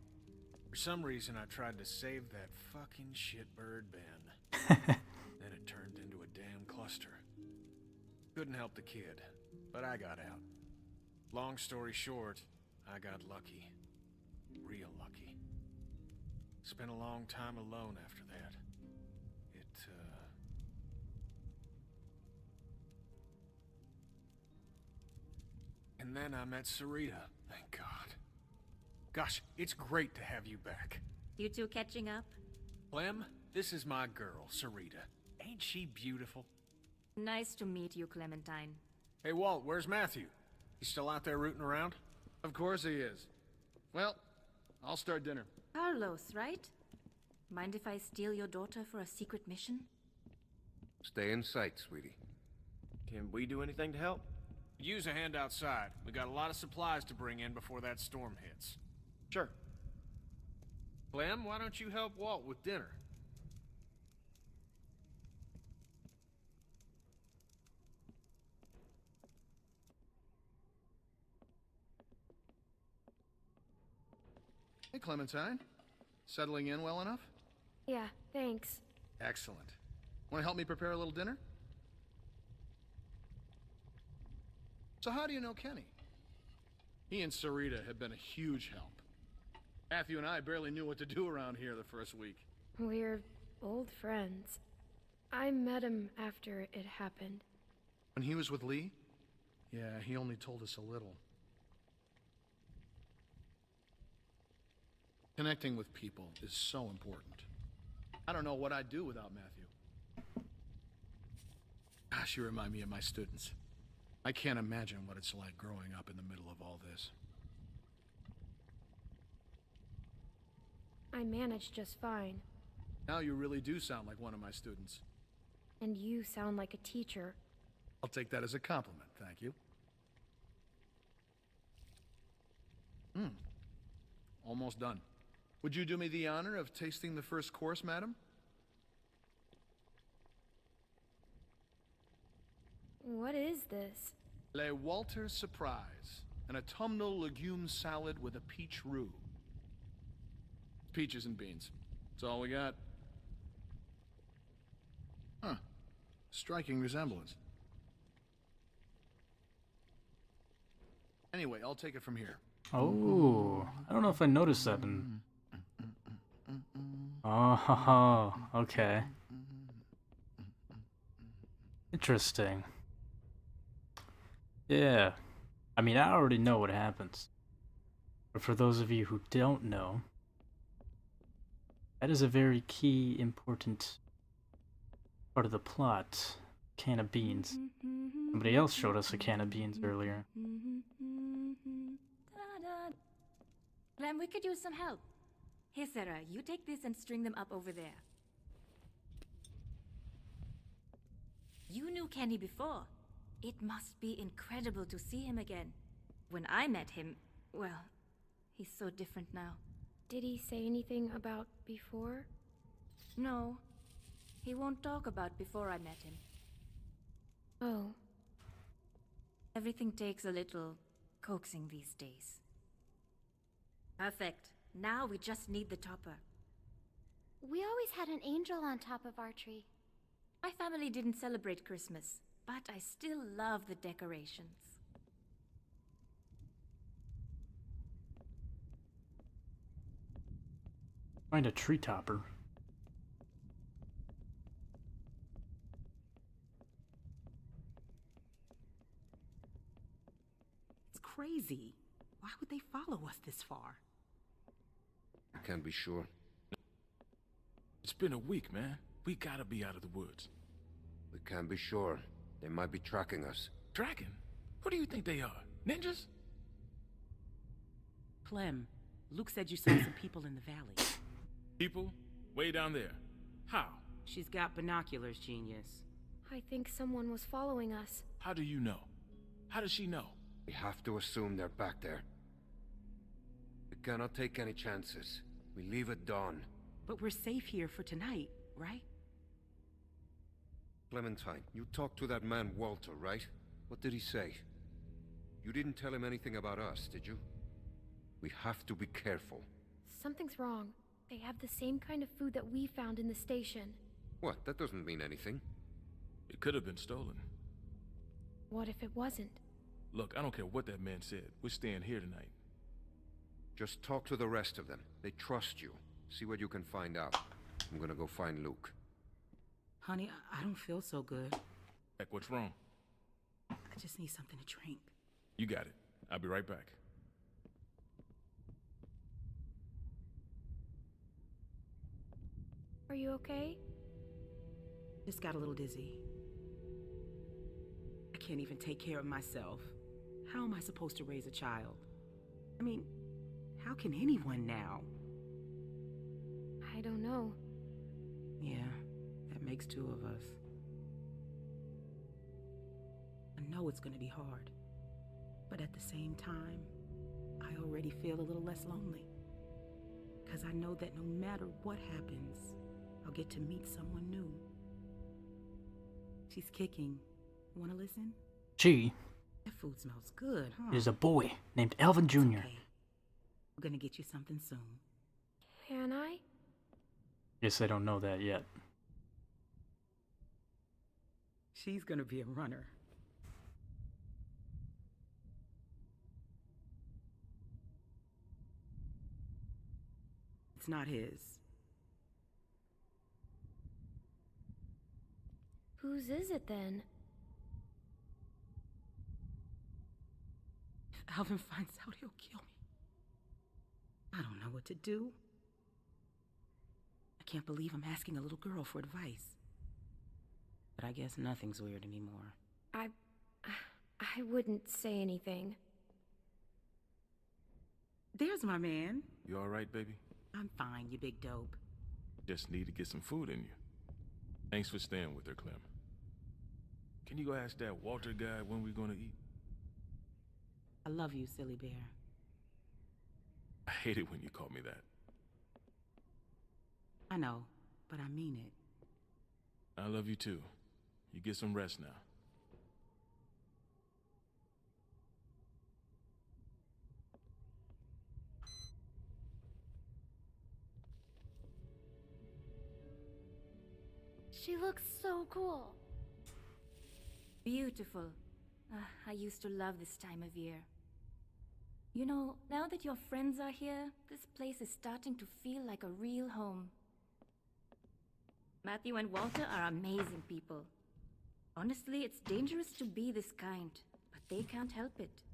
For some reason, I tried to save that fucking shitbird Ben. Then it turned into a damn cluster. Couldn't help the kid, but I got out. Long story short, I got lucky. Real lucky. Spent a long time alone after that. And then I met Sarita, thank God. Gosh, it's great to have you back. You two catching up? Clem, this is my girl, Sarita. Ain't she beautiful? Nice to meet you, Clementine. Hey, Walt, where's Matthew? He's still out there rooting around? Of course he is. Well, I'll start dinner. Carlos, right? Mind if I steal your daughter for a secret mission? Stay in sight, sweetie. Can we do anything to help? Use a hand outside. We got a lot of supplies to bring in before that storm hits. Sure. Clem, why don't you help Walt with dinner? Hey, Clementine. Settling in well enough? Yeah, thanks. Excellent. Want to help me prepare a little dinner? So how do you know Kenny? He and Sarita have been a huge help. Matthew and I barely knew what to do around here the first week. We're old friends. I met him after it happened. When he was with Lee? Yeah, he only told us a little. Connecting with people is so important. I don't know what I'd do without Matthew. Gosh, you remind me of my students. I can't imagine what it's like growing up in the middle of all this. I managed just fine. Now you really do sound like one of my students. And you sound like a teacher. I'll take that as a compliment, thank you. Almost done. Would you do me the honor of tasting the first course, madam? What is this? Le Walter Surprise, an autumnal legume salad with a peach roux. Peaches and beans. That's all we got. Huh. Striking resemblance. Anyway, I'll take it from here. Oh, I don't know if I noticed that in... Oh, okay. Interesting. Yeah. I mean, I already know what happens. But for those of you who don't know, that is a very key, important part of the plot. Can of beans. Somebody else showed us a can of beans earlier. Clem, we could use some help. Here, Sarah, you take this and string them up over there. You knew Kenny before. It must be incredible to see him again. When I met him, well, he's so different now. Did he say anything about before? No. He won't talk about before I met him. Oh. Everything takes a little coaxing these days. Perfect. Now we just need the topper. We always had an angel on top of our tree. My family didn't celebrate Christmas, but I still love the decorations. Find a tree topper. It's crazy. Why would they follow us this far? I can't be sure. It's been a week, man. We gotta be out of the woods. We can't be sure. They might be tracking us. Tracking? Who do you think they are? Ninjas? Clem, Luke said you saw some people in the valley. People? Way down there. How? She's got binoculars, genius. I think someone was following us. How do you know? How does she know? We have to assume they're back there. We cannot take any chances. We leave at dawn. But we're safe here for tonight, right? Clementine, you talked to that man Walter, right? What did he say? You didn't tell him anything about us, did you? We have to be careful. Something's wrong. They have the same kind of food that we found in the station. What? That doesn't mean anything. It could have been stolen. What if it wasn't? Look, I don't care what that man said. We're staying here tonight. Just talk to the rest of them. They trust you. See what you can find out. I'm gonna go find Luke. Honey, I don't feel so good. Heck, what's wrong? I just need something to drink. You got it. I'll be right back. Are you okay? Just got a little dizzy. I can't even take care of myself. How am I supposed to raise a child? I mean, how can anyone now? I don't know. Yeah, that makes two of us. I know it's gonna be hard, but at the same time, I already feel a little less lonely. Because I know that no matter what happens, I'll get to meet someone new. She's kicking. Wanna listen? She That food smells good, huh? is a boy named Alvin Jr. Okay. We're gonna get you something soon. Can I? Guess I don't know that yet. She's gonna be a runner. It's not his. Whose is it then? If Alvin finds out, he'll kill me. I don't know what to do. I can't believe I'm asking a little girl for advice. But I guess nothing's weird anymore. I wouldn't say anything. There's my man. You alright, baby? I'm fine, you big dope. Just need to get some food in you. Thanks for staying with her, Clem. Can you go ask that Walter guy when we're gonna eat? I love you, silly bear. I hate it when you call me that. I know, but I mean it. I love you too. You get some rest now. She looks so cool. Beautiful. I used to love this time of year. You know, now that your friends are here, this place is starting to feel like a real home. Matthew and Walter are amazing people. Honestly, it's dangerous to be this kind, but they can't help it.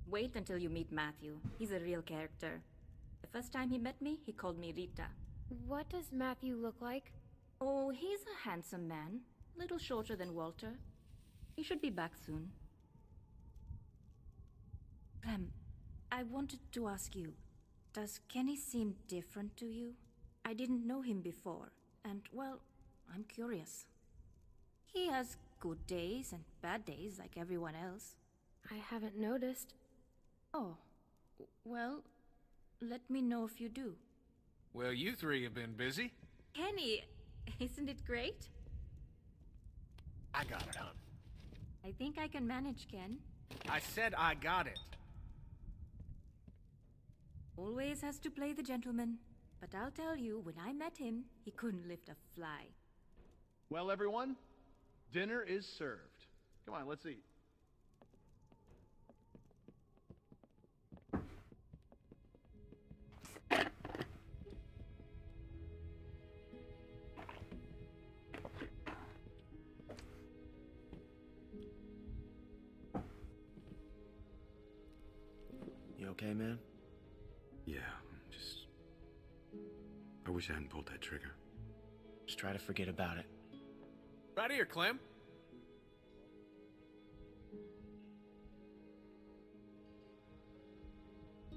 Wait until you meet Matthew. He's a real character. The first time he met me, he called me Rita. What does Matthew look like? Oh, he's a handsome man. Little shorter than Walter. He should be back soon. Clem, I wanted to ask you, does Kenny seem different to you? I didn't know him before, and, well, I'm curious. He has good days and bad days like everyone else. I haven't noticed. Oh, well, let me know if you do. Well, you three have been busy. Kenny, isn't it great? I got it, hon. I think I can manage, Ken. I said I got it. Always has to play the gentleman. But I'll tell you, when I met him, he couldn't lift a fly. Well, everyone, dinner is served. Come on, let's eat. You okay, man? Yeah, I wish I hadn't pulled that trigger. Just try to forget about it. Right here, Clem.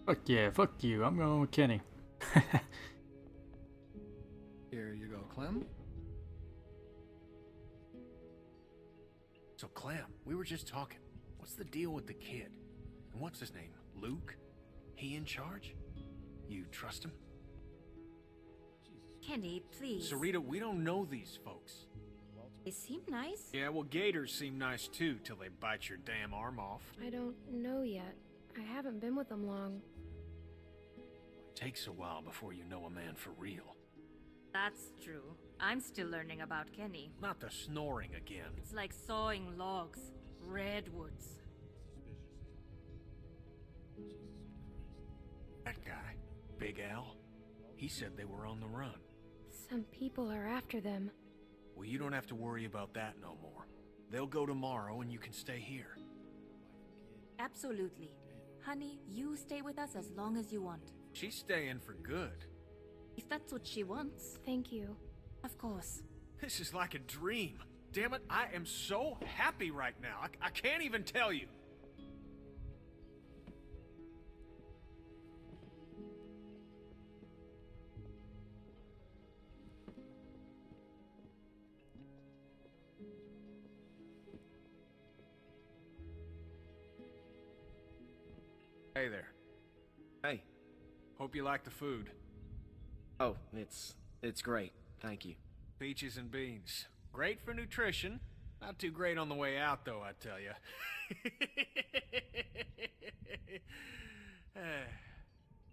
Fuck yeah, fuck you. I'm going with Kenny. Here you go, Clem. So, Clem, we were just talking. What's the deal with the kid? And what's his name? Luke? He in charge? You trust him? Kenny, please. Sarita, we don't know these folks. They seem nice. Yeah, well, gators seem nice too, till they bite your damn arm off. I don't know yet. I haven't been with them long. Takes a while before you know a man for real. That's true. I'm still learning about Kenny. Not the snoring again. It's like sawing logs. Redwoods. That guy, Big Al, he said they were on the run. Some people are after them. Well, you don't have to worry about that no more. They'll go tomorrow and you can stay here. Absolutely. Honey, you stay with us as long as you want. She's staying for good. If that's what she wants. Thank you. Of course. This is like a dream. Damn it, I am so happy right now. I can't even tell you. Hey there. Hey. Hope you like the food. Oh, it's great. Thank you. Peaches and beans. Great for nutrition. Not too great on the way out, though, I tell you.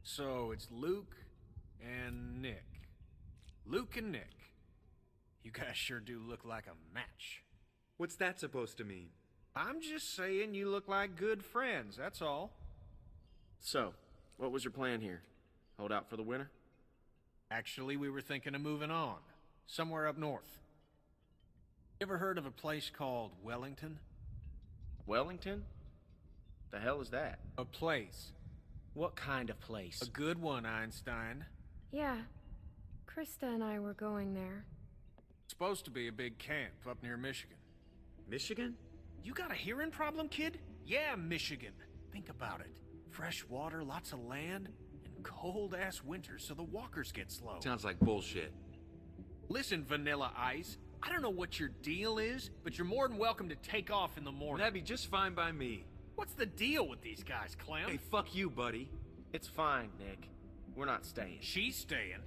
So, it's Luke and Nick. Luke and Nick. You guys sure do look like a match. What's that supposed to mean? I'm just saying you look like good friends, that's all. So, what was your plan here? Hold out for the winter? Actually, we were thinking of moving on. Somewhere up north. You ever heard of a place called Wellington? Wellington? The hell is that? A place. What kind of place? A good one, Einstein. Yeah. Krista and I were going there. Supposed to be a big camp up near Michigan. Michigan? You got a hearing problem, kid? Yeah, Michigan. Think about it. Fresh water, lots of land, and cold-ass winters so the walkers get slow. Sounds like bullshit. Listen, Vanilla Ice, I don't know what your deal is, but you're more than welcome to take off in the morning. That'd be just fine by me. What's the deal with these guys, Clem? Hey, fuck you, buddy. It's fine, Nick. We're not staying. She's staying.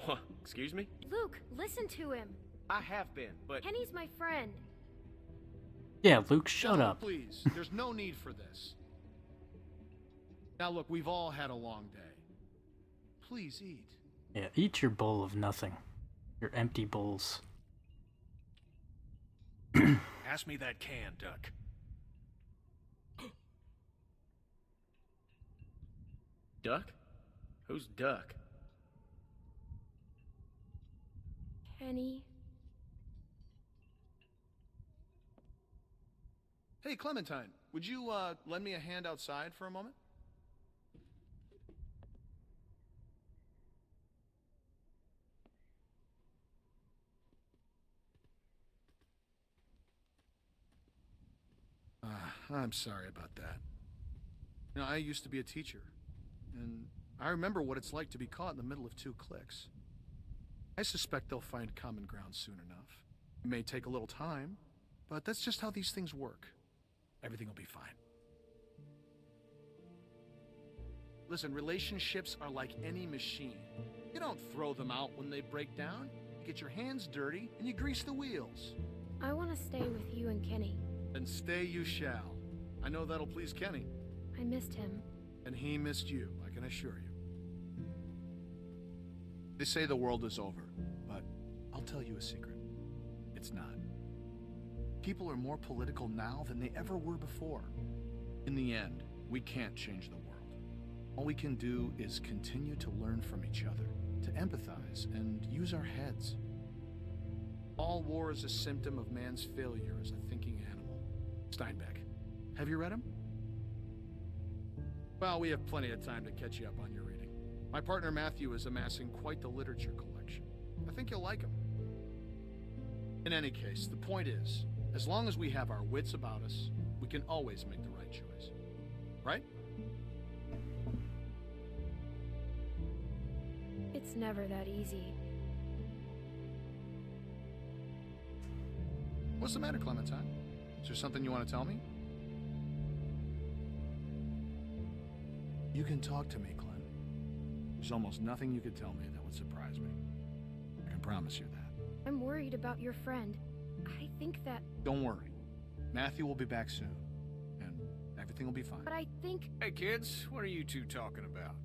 What? Excuse me? Luke, listen to him. I have been, but... Kenny's my friend. Yeah, Luke, shut No, up. Please, there's no need for this. Now look, we've all had a long day. Please eat. Yeah, eat your bowl of nothing. Your empty bowls. Pass me that can, Duck. Duck? Who's Duck? Kenny. Hey, Clementine, would you lend me a hand outside for a moment? I'm sorry about that. You know, I used to be a teacher, and I remember what it's like to be caught in the middle of two cliques. I suspect they'll find common ground soon enough. It may take a little time, but that's just how these things work. Everything will be fine. Listen, relationships are like any machine. You don't throw them out when they break down. You get your hands dirty, and you grease the wheels. I want to stay with you and Kenny. Then stay you shall. I know that'll please Kenny. I missed him. And he missed you, I can assure you. They say the world is over, but I'll tell you a secret. It's not. People are more political now than they ever were before. In the end, we can't change the world. All we can do is continue to learn from each other, to empathize, and use our heads. All war is a symptom of man's failure as a thinking animal. Steinbeck. Have you read him? Well, we have plenty of time to catch you up on your reading. My partner Matthew is amassing quite the literature collection. I think you'll like him. In any case, the point is, as long as we have our wits about us, we can always make the right choice. Right? It's never that easy. What's the matter, Clementine? Is there something you want to tell me? You can talk to me, Clem. There's almost nothing you could tell me that would surprise me. I can promise you that. I'm worried about your friend. I think that... Don't worry. Matthew will be back soon, and everything will be fine. But I think... Hey, kids, what are you two talking about?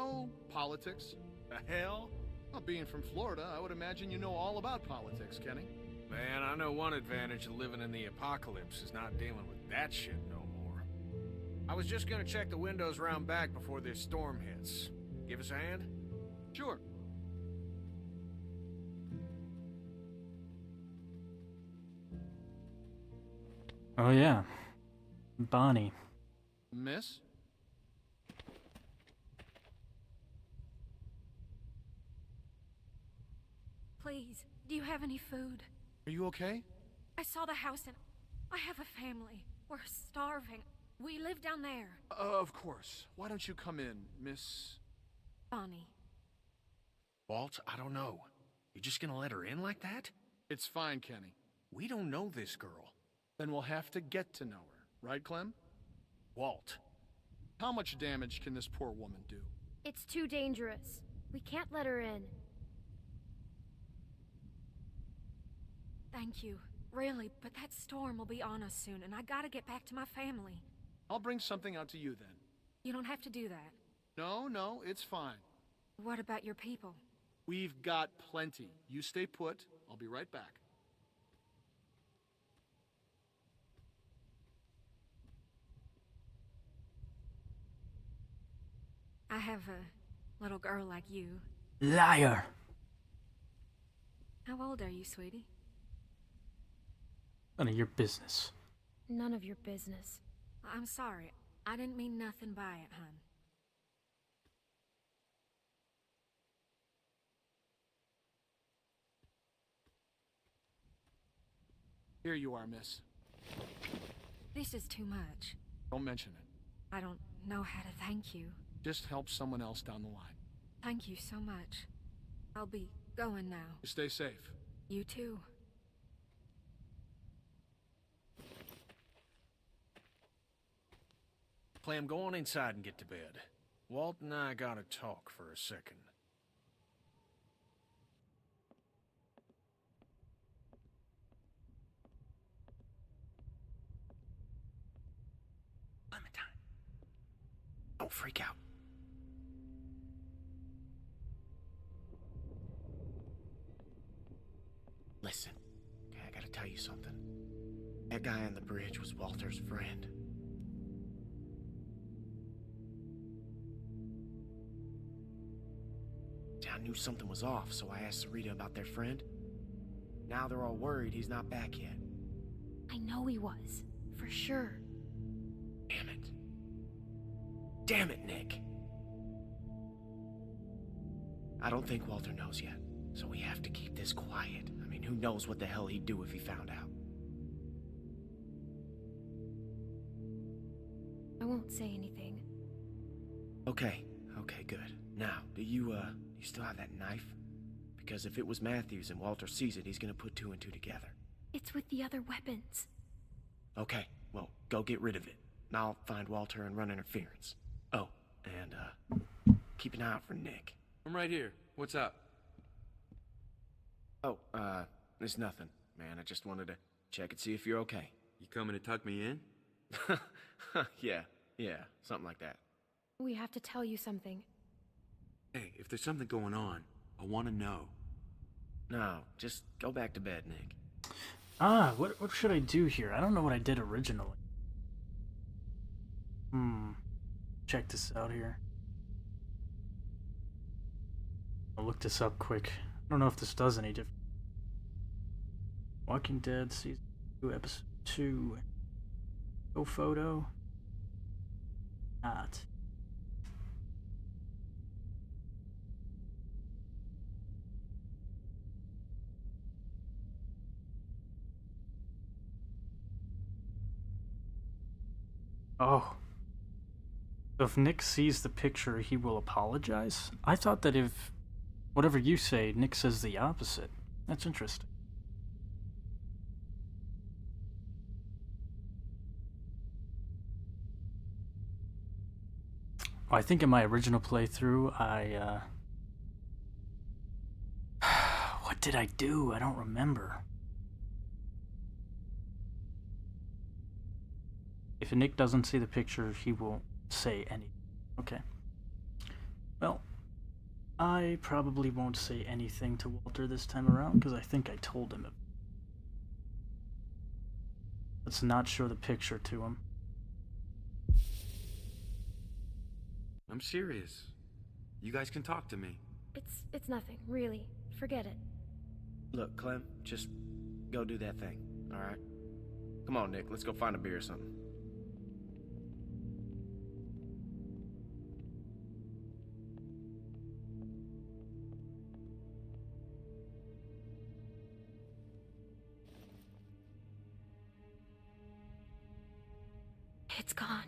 Oh, politics. The hell? Well, being from Florida, I would imagine you know all about politics, Kenny. Man, I know one advantage of living in the apocalypse is not dealing with that shit no more. I was just gonna check the windows round back before this storm hits. Give us a hand? Sure. Oh yeah. Bonnie. Miss? Please, do you have any food? Are you okay? I saw the house and I have a family. We're starving. We live down there. Of course. Why don't you come in, Miss... Bonnie. Walt, I don't know. You just gonna let her in like that? It's fine, Kenny. We don't know this girl. Then we'll have to get to know her. Right, Clem? Walt. How much damage can this poor woman do? It's too dangerous. We can't let her in. Thank you. Really, but that storm will be on us soon, and I gotta get back to my family. I'll bring something out to you then. You don't have to do that. No, it's fine. What about your people? We've got plenty. You stay put. I'll be right back. I have a little girl like you. Liar! How old are you, sweetie? None of your business. None of your business. I'm sorry. I didn't mean nothing by it, hon. Here you are, miss. This is too much. Don't mention it. I don't know how to thank you. Just help someone else down the line. Thank you so much. I'll be going now. Stay safe. You too. Clem, go on inside and get to bed. Walt and I gotta talk for a second. Clementine. Don't freak out. Listen, okay, I gotta tell you something. That guy on the bridge was Walter's friend. I knew something was off, so I asked Sarita about their friend. Now they're all worried he's not back yet. I know he was. For sure. Damn it. Damn it, Nick. I don't think Walter knows yet, so we have to keep this quiet. I mean, who knows what the hell he'd do if he found out. I won't say anything. Okay, good. Now, do you still have that knife? Because if it was Matthew's and Walter sees it, he's gonna put two and two together. It's with the other weapons. Okay, well, go get rid of it. And I'll find Walter and run interference. Oh, and, keep an eye out for Nick. I'm right here. What's up? Oh, it's nothing, man. I just wanted to check and see if you're okay. You coming to tuck me in? Yeah, something like that. We have to tell you something. Hey, if there's something going on, I want to know. No, just go back to bed, Nick. What should I do here? I don't know what I did originally. Check this out here. I'll look this up quick. I don't know if this does any different. Walking Dead Season 2, Episode 2. Go photo. Not. Oh. So if Nick sees the picture, he will apologize? I thought that if whatever you say, Nick says the opposite. That's interesting. I think in my original playthrough, what did I do? I don't remember. If Nick doesn't see the picture, he won't say anything. Okay. Well, I probably won't say anything to Walter this time around because I think I told him. Let's not show the picture to him. I'm serious. You guys can talk to me. It's nothing, really. Forget it. Look, Clem, just go do that thing, alright? Come on, Nick, let's go find a beer or something. It's gone.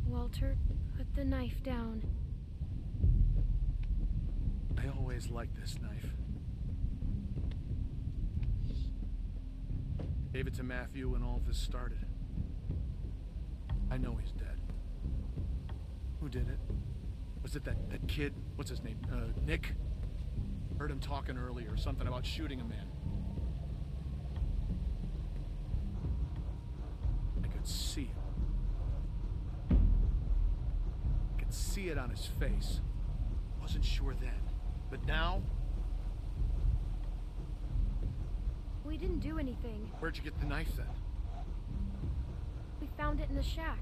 Walter, put the knife down. I always liked this knife. Gave it to Matthew when all this started. I know he's dead. Who did it? Was it that kid? What's his name? Nick? Heard him talking earlier, something about shooting a man. I could see him. I could see it on his face. Wasn't sure then. But now? We didn't do anything. Where'd you get the knife then? We found it in the shack.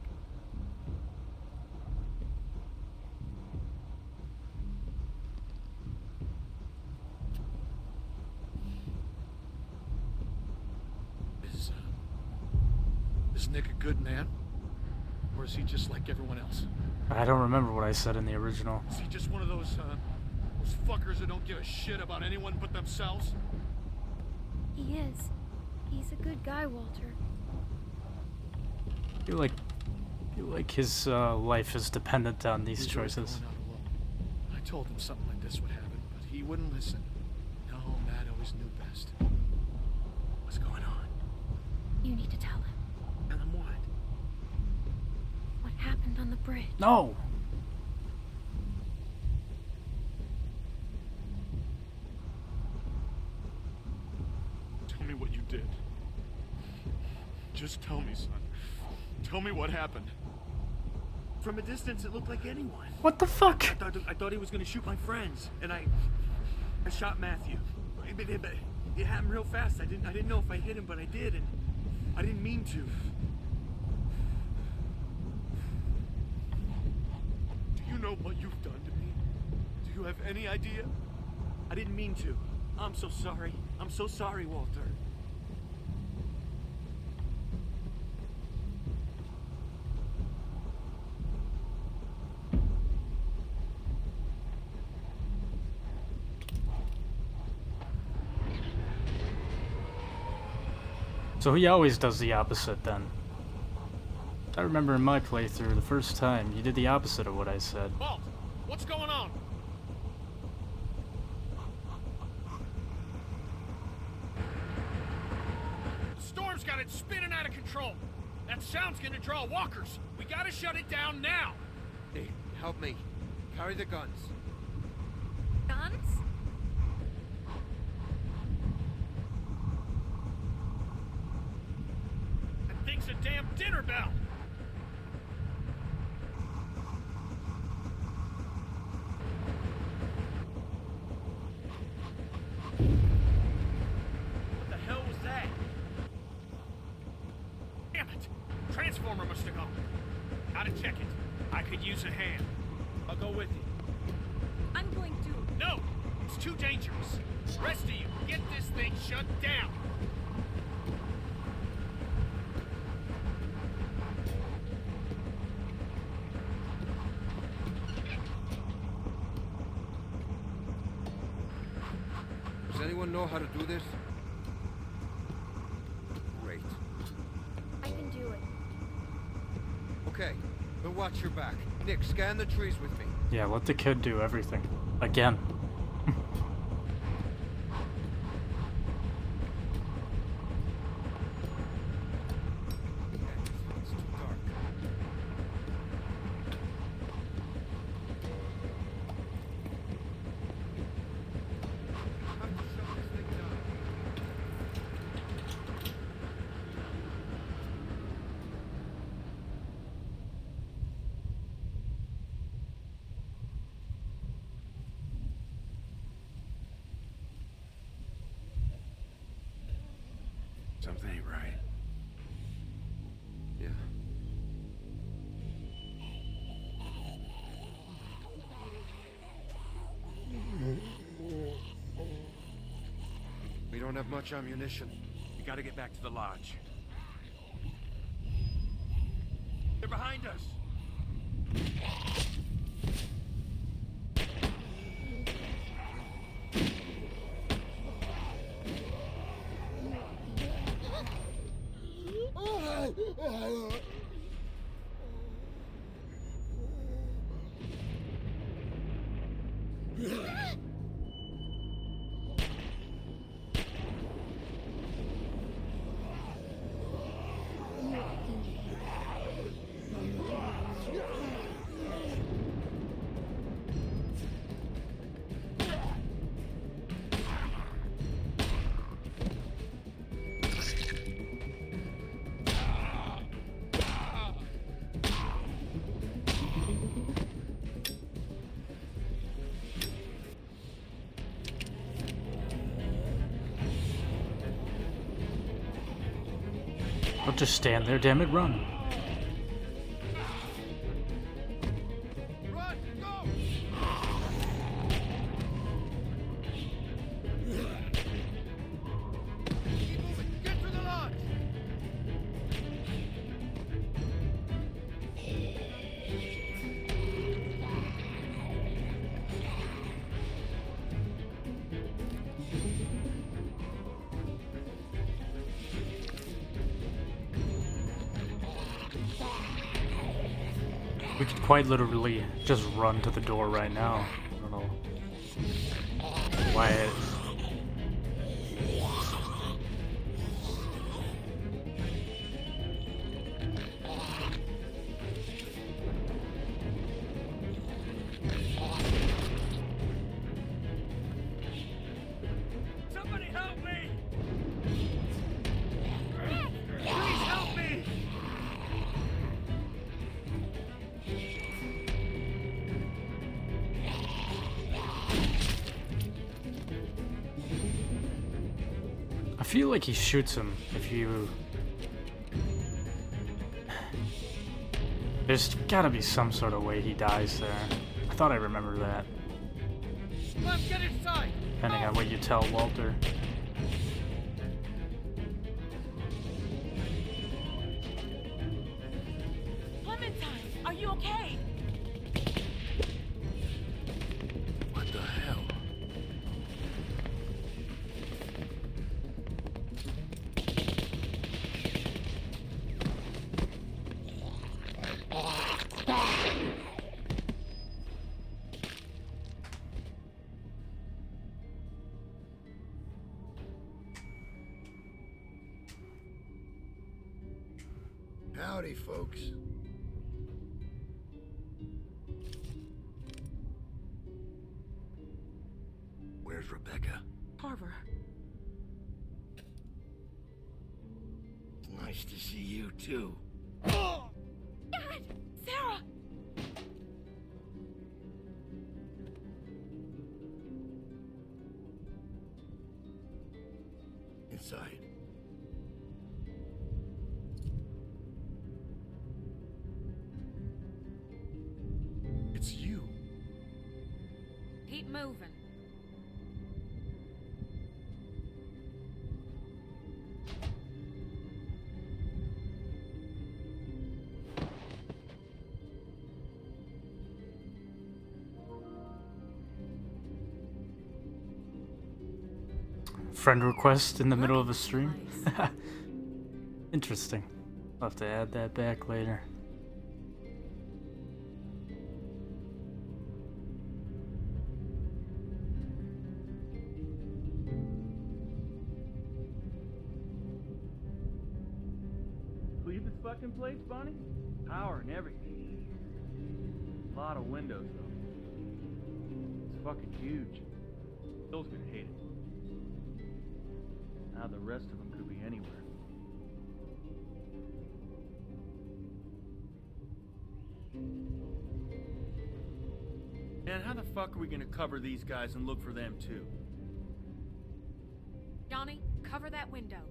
Is Nick a good man? Or is he just like everyone else? I don't remember what I said in the original. Is he just one of those fuckers who don't give a shit about anyone but themselves? He is. He's a good guy, Walter. I feel like his life is dependent on these He was always choices. going out alone. I told him something like this would happen, but he wouldn't listen. No, Matt always knew best. What's going on? You need to tell him. Tell him what? What happened on the bridge? No! Tell me what you did. Just tell me, son. Tell me what happened. From a distance, it looked like anyone. What the fuck? I thought he was gonna shoot my friends, and I shot Matthew. It happened real fast. I didn't know if I hit him, but I did, and I didn't mean to. Do you know what you've done to me? Do you have any idea? I didn't mean to. I'm so sorry. I'm so sorry, Walter. So he always does the opposite then. I remember in my playthrough, the first time, he did the opposite of what I said. Walt, what's going on? The storm's got it spinning out of control. That sound's gonna draw walkers. We gotta shut it down now. Hey, help me. Carry the guns. Guns? That thing's a damn dinner bell. What the hell was that? Damn it! Transformer must have gone. Gotta check it. I could use a hand. I'll go with you. I'm going to. No! It's too dangerous. Rest of you, get this thing shut down. Does anyone know how to do this? Great. I can do it. Okay, but watch your back. Nick, scan the trees with me. Yeah, let the kid do everything. Again. Something ain't right. Yeah. We don't have much ammunition. We gotta get back to the lodge. They're behind us! Don't just stand there, damn it, run. Run! Go! Keep moving! Get to the lodge! We could quite literally just run to the door right now. I don't know why it... Somebody help me! Please help me! I feel like he shoots him if you... There's gotta be some sort of way he dies there. I thought I remembered that. Let's get inside! Depending on what you tell Walter. Clementine, are you okay? What the hell? Howdy, folks. Where's Rebecca? Carver. It's nice to see you, too. Dad! Sarah! Inside. It's you. Keep moving. Friend request in the middle of a stream? Interesting. I'll have to add that back later. Leave this fucking place, Bonnie? Power and everything. A lot of windows, though. It's fucking huge. Bill's gonna hate it. Now the rest of them could be anywhere. Man, how the fuck are we gonna cover these guys and look for them too? Johnny, cover that window.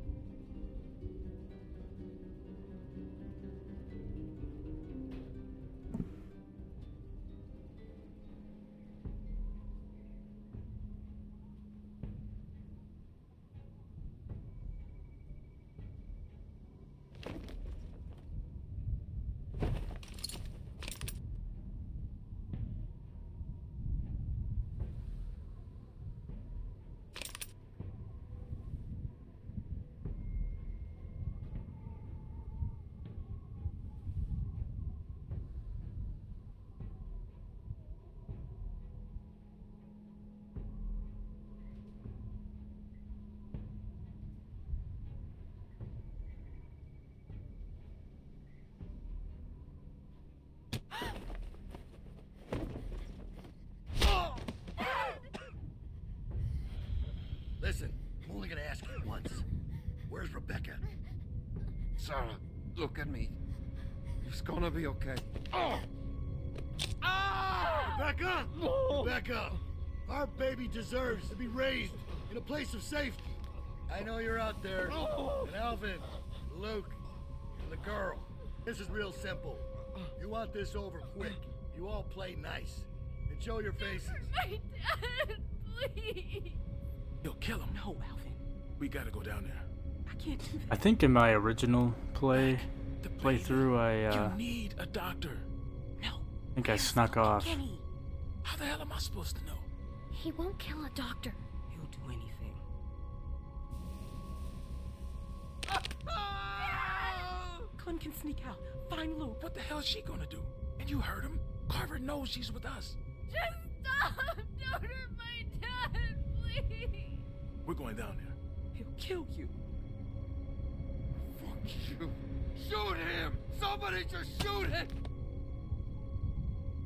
Sarah, look at me. It's gonna be okay. Oh! Back up! Back up! Our baby deserves to be raised in a place of safety. I know you're out there. And Alvin, Luke, and the girl. This is real simple. You want this over quick. You all play nice. And show your faces. My dad, please. You'll kill him. No, Alvin. We gotta go down there. I can't do that. I think in my original playthrough, You need a doctor. No. I think I snuck off. Kenny. How the hell am I supposed to know? He won't kill a doctor. He'll do anything. Clem can sneak out. Find Luke. What the hell is she gonna do? And you heard him. Carver knows she's with us. Just stop! Don't hurt my dad, please! We're going down there. He'll kill you. Fuck you. Shoot him! Somebody just shoot him!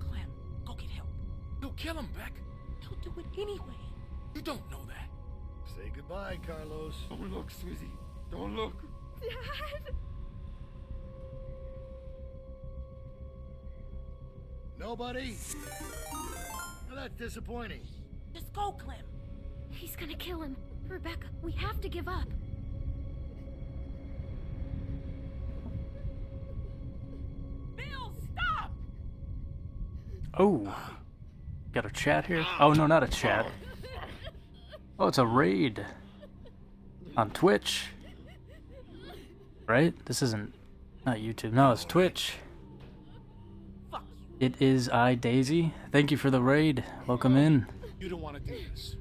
Clem, go get help. You'll kill him, Beck. He'll do it anyway. You don't know that. Say goodbye, Carlos. Don't look, sweetie. Don't look. Dad! Nobody? Well, that's disappointing. Just go, Clem. He's gonna kill him. Rebecca, we have to give up. Bill, stop! Oh. Got a chat here? Oh, no, not a chat. Oh, it's a raid. On Twitch. Right? This isn't... Not YouTube. No, it's Twitch. It is I, Daisy. Thank you for the raid. Welcome in. You don't want to do this.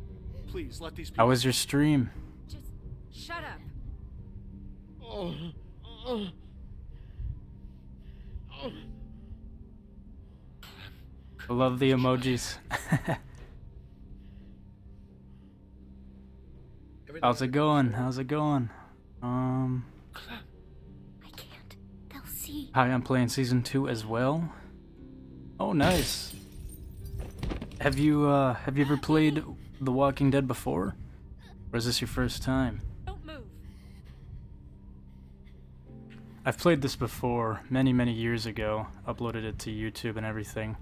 Please, let these people... How was your stream? Just shut up. I love the emojis. How's it going? How's it going? I can't. They'll see. Hi, I'm playing Season 2 as well. Oh, nice. Have you ever played The Walking Dead before? Or is this your first time? Don't move. I've played this before, many, many years ago. Uploaded it to YouTube and everything.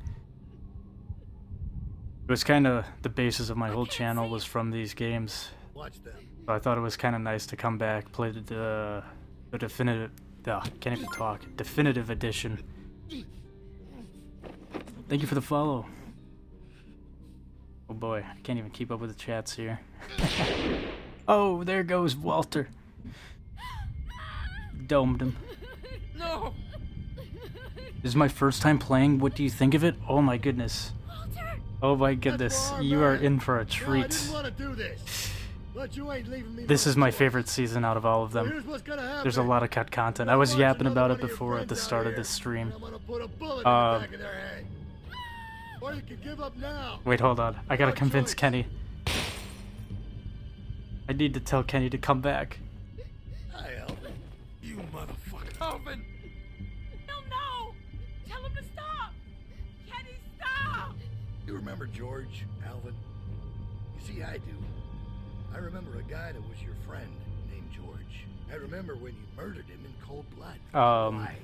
It was kind of the basis of my whole channel was from these games. Watch them. So I thought it was kind of nice to come back, play the definitive... can't even talk. Definitive Edition. Thank you for the follow. Oh boy, I can't even keep up with the chats here. Oh, there goes Walter. Domed him. No! This is my first time playing. What do you think of it? Oh my goodness. Oh my goodness. You are in for a treat. I didn't want to do this, but you ain't leaving me. This is my favorite season out of all of them. Here's what's gonna happen. There's a lot of cut content. I was yapping about it before at the start of this stream. I'm gonna put a bullet in the back of their head. Or you can give up now. Wait, hold on. I gotta convince Kenny. I need to tell Kenny to come back. Hi, Alvin. You motherfucker. Alvin! No! Tell him to stop! Kenny, stop! You remember George, Alvin? You see, I do. I remember a guy that was your friend named George. I remember when you murdered him in cold blood. Why?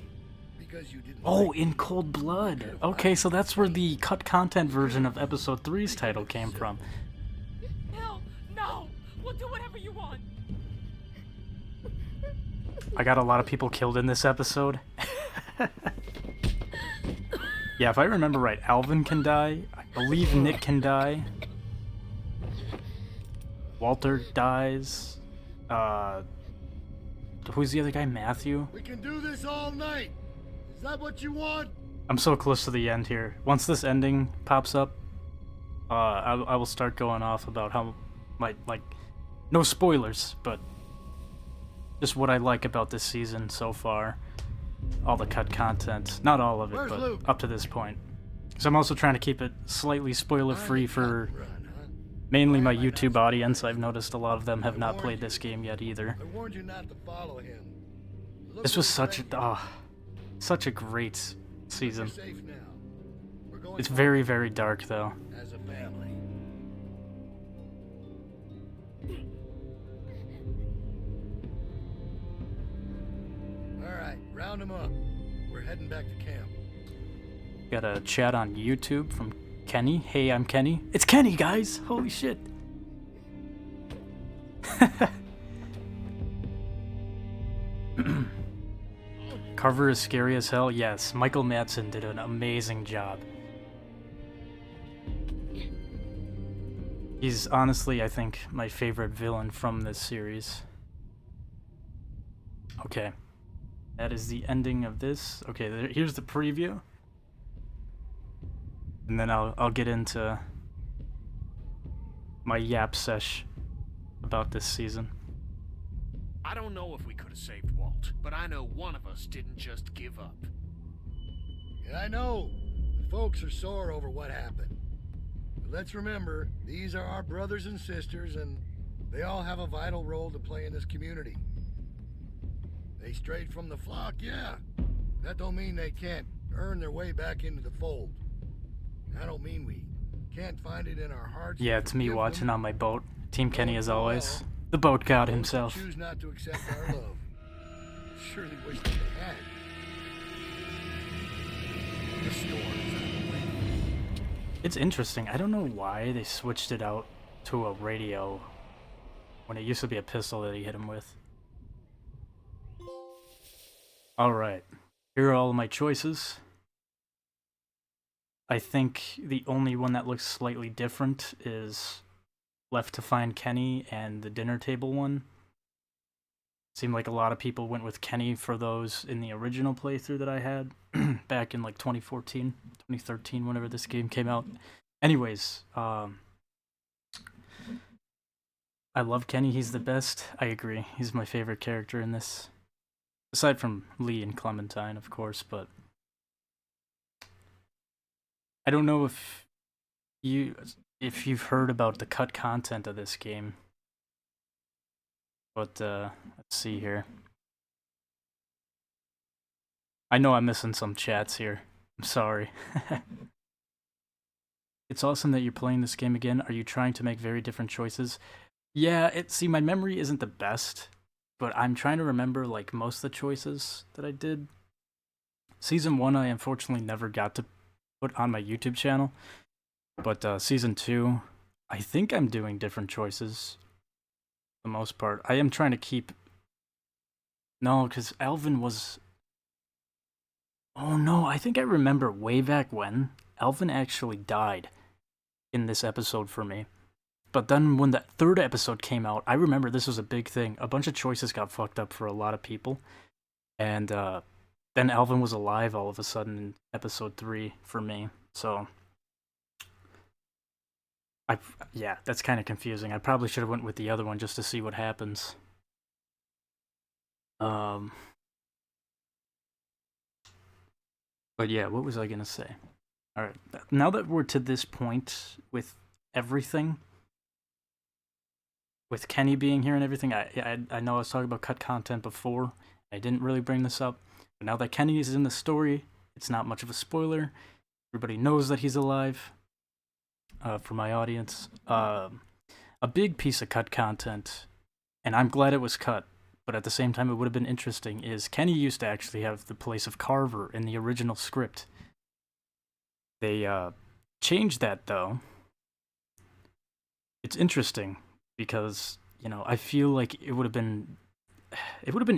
Because you didn't. Oh, like In Cold Blood. Okay, so that's where the cut content version of episode 3's title came from. Bill, no! We'll do whatever you want. I got a lot of people killed in this episode. Yeah, if I remember right, Alvin can die. I believe Nick can die. Walter dies. Who's the other guy? Matthew? We can do this all night. Is that what you want? I'm so close to the end here. Once this ending pops up, I will start going off about how no spoilers, but just what I like about this season so far. All the cut content. Not all of it, Where's but Luke? up to this point. Because I'm also trying to keep it slightly spoiler-free for mainly my YouTube audience. I've noticed a lot of them have not played this game yet either. I warned you not to follow him. Look This was what's such a great season. You're safe now. We're going It's home very, very dark, though. as a family. All right, round them up. We're heading back to camp. Got a chat on YouTube from Kenny. Hey, I'm Kenny. It's Kenny, guys! Holy shit. Carver is scary as hell. Yes, Michael Madsen did an amazing job. He's honestly, I think, my favorite villain from this series. Okay. That is the ending of this. Okay, here's the preview. And then I'll get into my yap sesh about this season. I don't know if we could have saved Walt, but I know one of us didn't just give up. Yeah, I know. The folks are sore over what happened. But let's remember, these are our brothers and sisters, and they all have a vital role to play in this community. They strayed from the flock, yeah. That don't mean they can't earn their way back into the fold. I don't mean we can't find it in our hearts. Yeah, it's me watching on my boat. Team Kenny as always. The boat god himself. Choose not to accept our love. Surely wish that they had. The storm is on the way. It's interesting. I don't know why they switched it out to a radio when it used to be a pistol that he hit him with. Alright. Here are all of my choices. I think the only one that looks slightly different is Left to Find Kenny and the dinner table one. Seemed like a lot of people went with Kenny for those in the original playthrough that I had back in like 2014, 2013, whenever this game came out. Anyways, I love Kenny. He's the best. I agree. He's my favorite character in this. Aside from Lee and Clementine, of course, but I don't know if you've heard about the cut content of this game. But let's see here. I know I'm missing some chats here. I'm sorry. It's awesome that you're playing this game again. Are you trying to make very different choices? Yeah, see, my memory isn't the best, but I'm trying to remember like most of the choices that I did. Season 1 I unfortunately never got to put on my YouTube channel, but Season 2, I think I'm doing different choices for the most part. I am trying to keep... No, because Alvin was... Oh no, I think I remember way back when, Alvin actually died in this episode for me. But then when that third episode came out, I remember this was a big thing. A bunch of choices got fucked up for a lot of people. And then Alvin was alive all of a sudden in episode 3 for me. So, yeah, that's kind of confusing. I probably should have went with the other one just to see what happens. But yeah, what was I gonna say? Alright, now that we're to this point with everything, with Kenny being here and everything, I know I was talking about cut content before. I didn't really bring this up. But now that Kenny is in the story, it's not much of a spoiler. Everybody knows that he's alive. For my audience. A big piece of cut content, and I'm glad it was cut, but at the same time it would have been interesting, is Kenny used to actually have the place of Carver in the original script. They changed that though. It's interesting because, you know, I feel like it would have been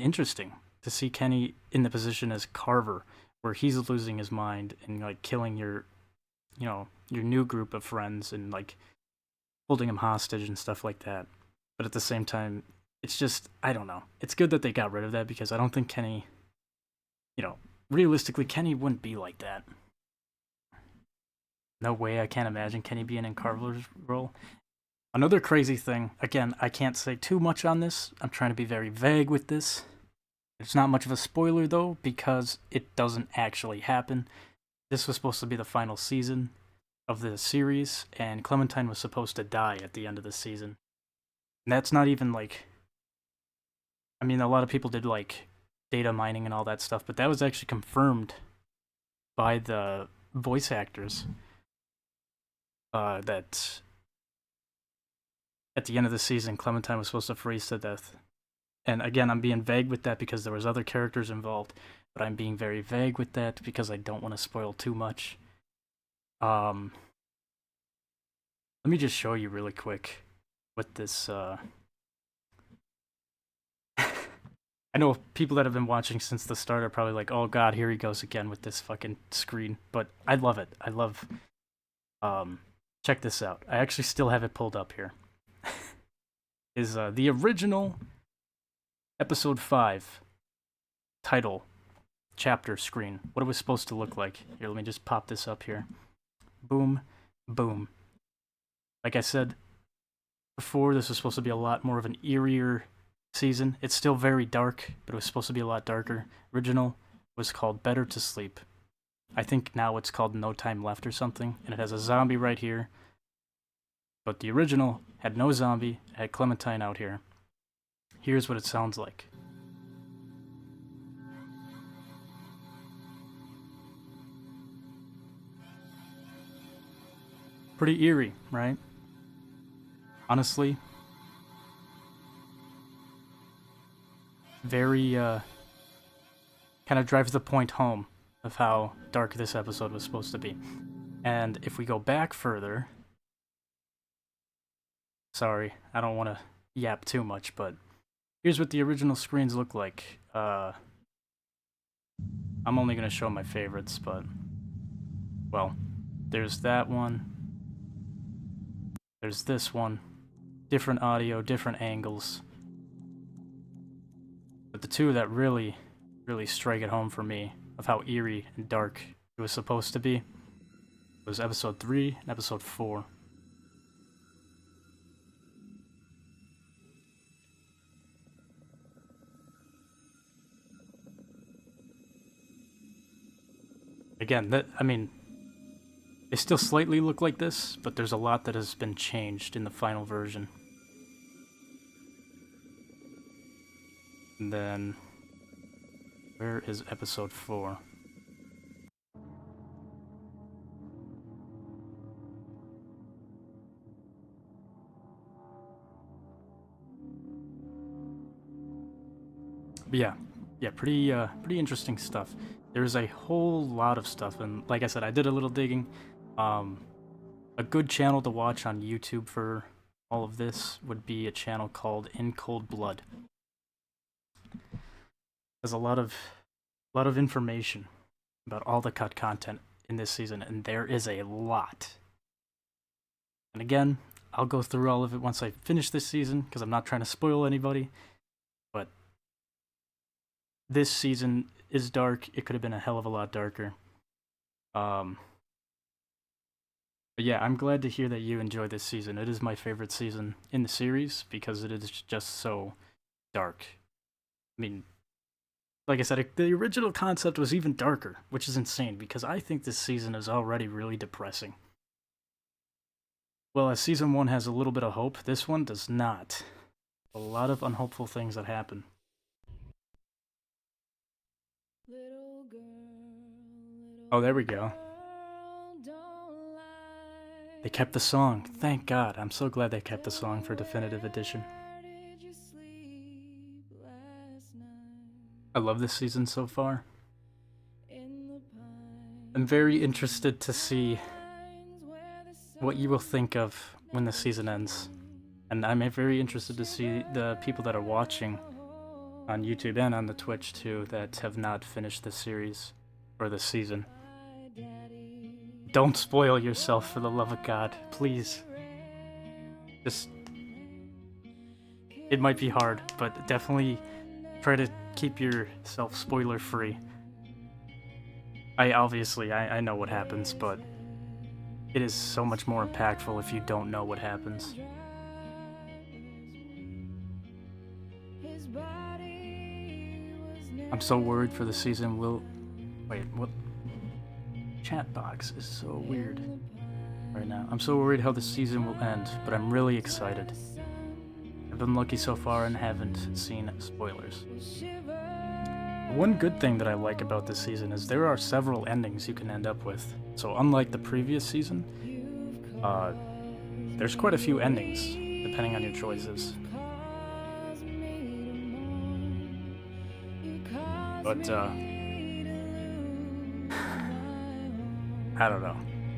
interesting to see Kenny in the position as Carver, where he's losing his mind and like killing your new group of friends and like holding him hostage and stuff like that. But at the same time, it's just, I don't know. It's good that they got rid of that because I don't think Kenny, realistically, Kenny wouldn't be like that. No way, I can't imagine Kenny being in Carver's role. Another crazy thing, again, I can't say too much on this. I'm trying to be very vague with this. It's not much of a spoiler though, because it doesn't actually happen. This was supposed to be the final season of the series, and Clementine was supposed to die at the end of the season. And that's not even like... I mean, a lot of people did like data mining and all that stuff, but that was actually confirmed by the voice actors. That at the end of the season, Clementine was supposed to freeze to death. And again, I'm being vague with that because there was other characters involved, but I'm being very vague with that because I don't want to spoil too much. Let me just show you really quick what this, I know people that have been watching since the start are probably like, oh god, here he goes again with this fucking screen. But I love it. I love... check this out. I actually still have it pulled up here. Is the original episode 5 title chapter screen. What it was supposed to look like. Here, let me just pop this up here. Boom. Boom. Like I said before, this was supposed to be a lot more of an eerier season. It's still very dark, but it was supposed to be a lot darker. Original was called Better to Sleep. I think now it's called No Time Left or something, and it has a zombie right here. But the original had no zombie, it had Clementine out here. Here's what it sounds like. Pretty eerie, right? Honestly, very, kind of drives the point home of how dark this episode was supposed to be. And if we go back further... Sorry, I don't want to yap too much, but here's what the original screens look like. I'm only going to show my favorites, but... Well, there's that one. There's this one. Different audio, different angles. But the two that really strike it home for me of how eerie and dark it was supposed to be was episode 3 and episode 4. Again, they still slightly look like this, but there's a lot that has been changed in the final version. And then, where is episode 4? But yeah, pretty interesting stuff. There's a whole lot of stuff, and like I said, I did a little digging. A good channel to watch on YouTube for all of this would be a channel called In Cold Blood. There's a lot of information about all the cut content in this season, and there is a lot. And again, I'll go through all of it once I finish this season, because I'm not trying to spoil anybody, but this season is dark. It could have been a hell of a lot darker. But yeah, I'm glad to hear that you enjoy this season. It is my favorite season in the series because it is just so dark. I mean, like I said, the original concept was even darker, which is insane because I think this season is already really depressing. Well, as season 1 has a little bit of hope, this one does not. A lot of unhopeful things that happen. Oh, there we go. They kept the song. Thank God. I'm so glad they kept the song for Definitive Edition. I love this season so far. I'm very interested to see what you will think of when the season ends. And I'm very interested to see the people that are watching on YouTube and on the Twitch too that have not finished the series or the season. Don't spoil yourself, for the love of God, please. Just... It might be hard, but definitely try to keep yourself spoiler free. I know what happens, but it is so much more impactful if you don't know what happens. I'm so worried for the season. Wait, what? Chat box is so weird right now. I'm so worried how the season will end, but I'm really excited. I've been lucky so far and haven't seen spoilers. One good thing that I like about this season is there are several endings you can end up with. So unlike the previous season, there's quite a few endings, depending on your choices. But, I don't know.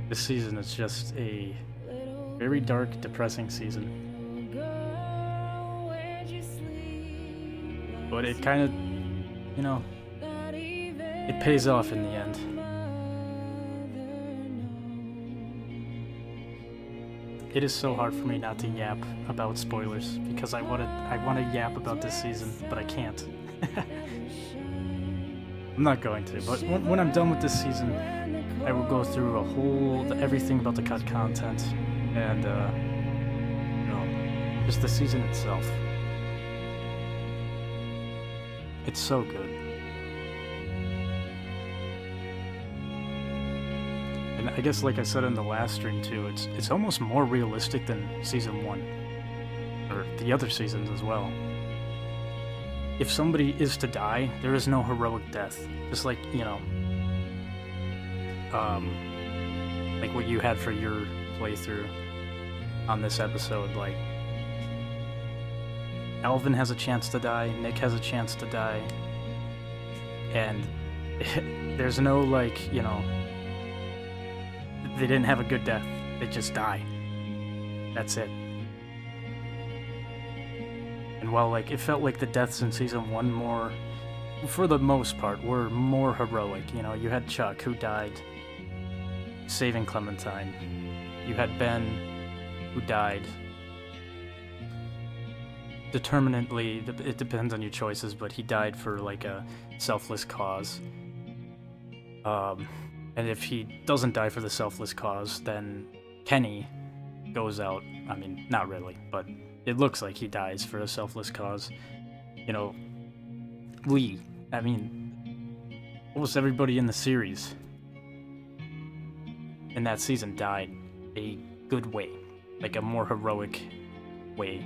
This season is just a very dark, depressing season. But it kind of, you know, it pays off in the end. It is so hard for me not to yap about spoilers because I want to yap about this season, but I can't. I'm not going to, but when I'm done with this season, I will go through everything about the cut content and you know, just the season itself. It's so good. And I guess, like I said in the last stream too, it's almost more realistic than Season 1. Or the other seasons as well. If somebody is to die, there is no heroic death. Just like, you know, like what you had for your playthrough on this episode. Like, Alvin has a chance to die, Nick has a chance to die, and there's no, like, you know, they didn't have a good death, they just die. That's it. And while, like, it felt like the deaths in Season 1 more, for the most part, were more heroic. You know, you had Chuck, who died saving Clementine. You had Ben, who died determinately, it depends on your choices, but he died for, like, a selfless cause. And if he doesn't die for the selfless cause, then Kenny goes out. I mean, not really, but it looks like he dies for a selfless cause. You know, Lee, I mean, almost everybody in the series in that season died a good way, like a more heroic way.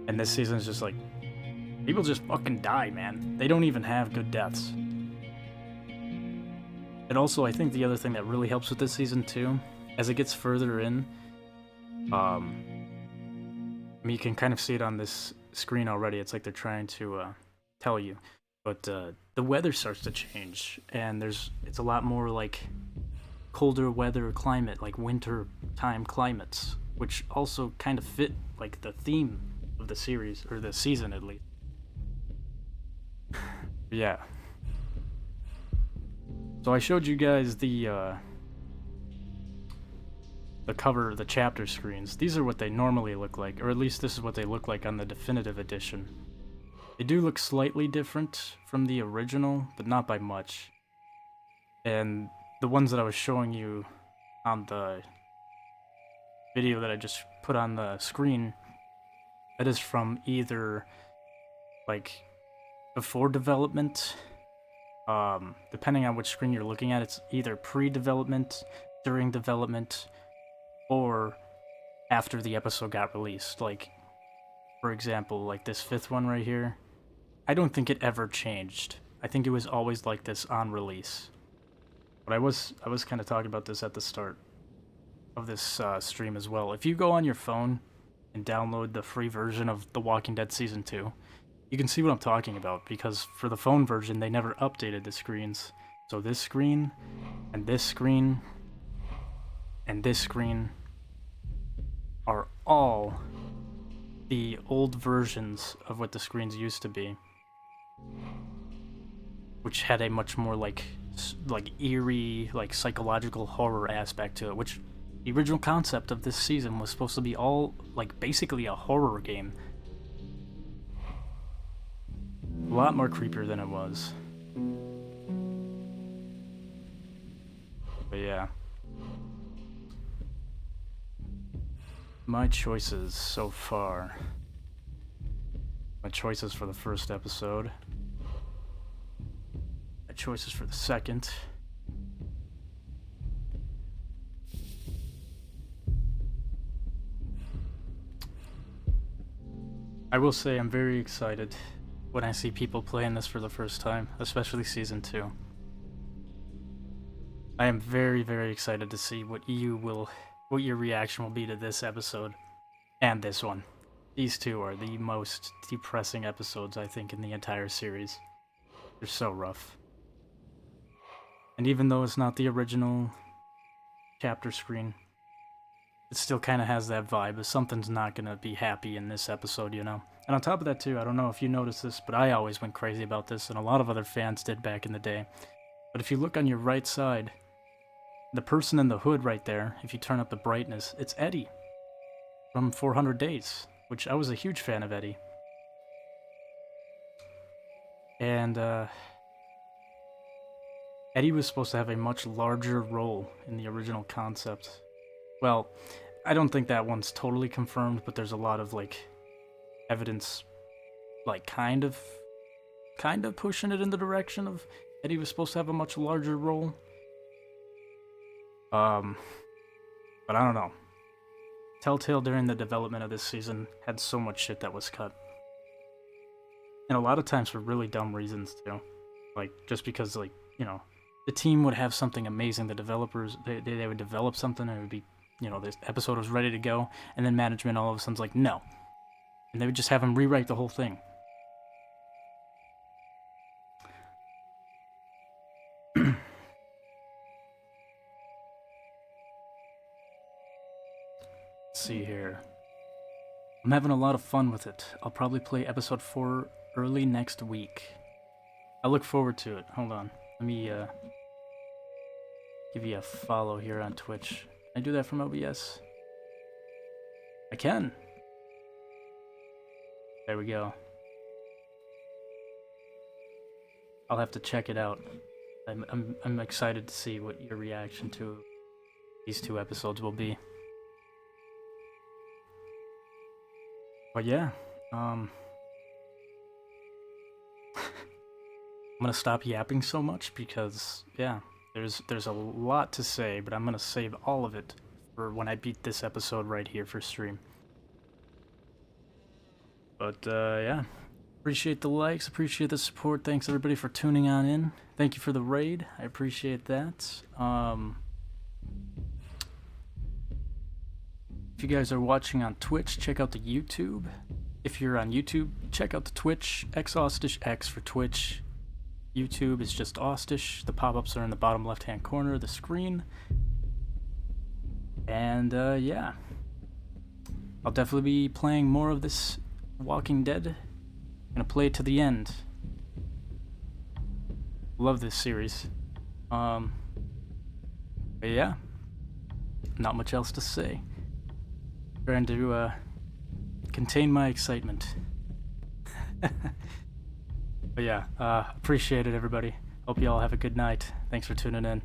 And this season's just like, people just fucking die, man. They don't even have good deaths. And also, I think the other thing that really helps with this season too, as it gets further in, I mean, you can kind of see it on this screen already. It's like they're trying to tell you, but the weather starts to change, and it's a lot more like colder weather climate, like winter time climates, which also kind of fit like the theme of the series, or the season at least. Yeah. So I showed you guys the cover, the chapter screens. These are what they normally look like, or at least this is what they look like on the definitive edition. They do look slightly different from the original, but not by much. And the ones that I was showing you on the video that I just put on the screen, that is from either, like, before development, depending on which screen you're looking at, it's either pre-development, during development, or after the episode got released. Like, for example, like this 5th one right here, I don't think it ever changed. I think it was always like this on release. But I was kind of talking about this at the start of this stream as well. If you go on your phone and download the free version of The Walking Dead Season 2, you can see what I'm talking about, because for the phone version, they never updated the screens. So this screen, and this screen, and this screen are all the old versions of what the screens used to be, which had a much more like eerie, like psychological horror aspect to it, which the original concept of this season was supposed to be all like basically a horror game. A lot more creepier than it was. But yeah. My choices so far. My choices for the first episode. My choices for the second. I will say I'm very excited when I see people playing this for the first time, especially Season 2. I am very, very excited to see what your reaction will be to this episode and this one. These two are the most depressing episodes, I think, in the entire series. They're so rough. And even though it's not the original chapter screen, it still kind of has that vibe of something's not gonna be happy in this episode, you know? And on top of that too, I don't know if you noticed this, but I always went crazy about this, and a lot of other fans did back in the day. But if you look on your right side, the person in the hood right there, if you turn up the brightness, it's Eddie from 400 Days, which I was a huge fan of Eddie. And, Eddie was supposed to have a much larger role in the original concept. Well, I don't think that one's totally confirmed, but there's a lot of, like, evidence, like, kind of pushing it in the direction of Eddie was supposed to have a much larger role. But I don't know. Telltale during the development of this season had so much shit that was cut. And a lot of times for really dumb reasons, too. Like, just because, like, you know, the team would have something amazing, the developers, they would develop something, and it would be, you know, this episode was ready to go, and then management all of a sudden's like, no. And they would just have them rewrite the whole thing. Let's see here. I'm having a lot of fun with it. I'll probably play episode 4 early next week. I look forward to it. Hold on. Let me give you a follow here on Twitch. Can I do that from OBS? I can. There we go. I'll have to check it out. I'm excited to see what your reaction to these 2 episodes will be. But yeah, I'm gonna stop yapping so much because, yeah, there's a lot to say, but I'm gonna save all of it for when I beat this episode right here for stream. But yeah, appreciate the likes, appreciate the support. Thanks everybody for tuning on in. Thank you for the raid. I appreciate that. If you guys are watching on Twitch, check out the YouTube. If you're on YouTube, check out the Twitch. xAustishx for Twitch. YouTube is just Austish. The pop-ups are in the bottom left-hand corner of the screen. And yeah, I'll definitely be playing more of this Walking Dead. I'm gonna play it to the end. Love this series. But yeah, not much else to say. Trying to contain my excitement. But yeah, appreciate it, everybody. Hope you all have a good night. Thanks for tuning in.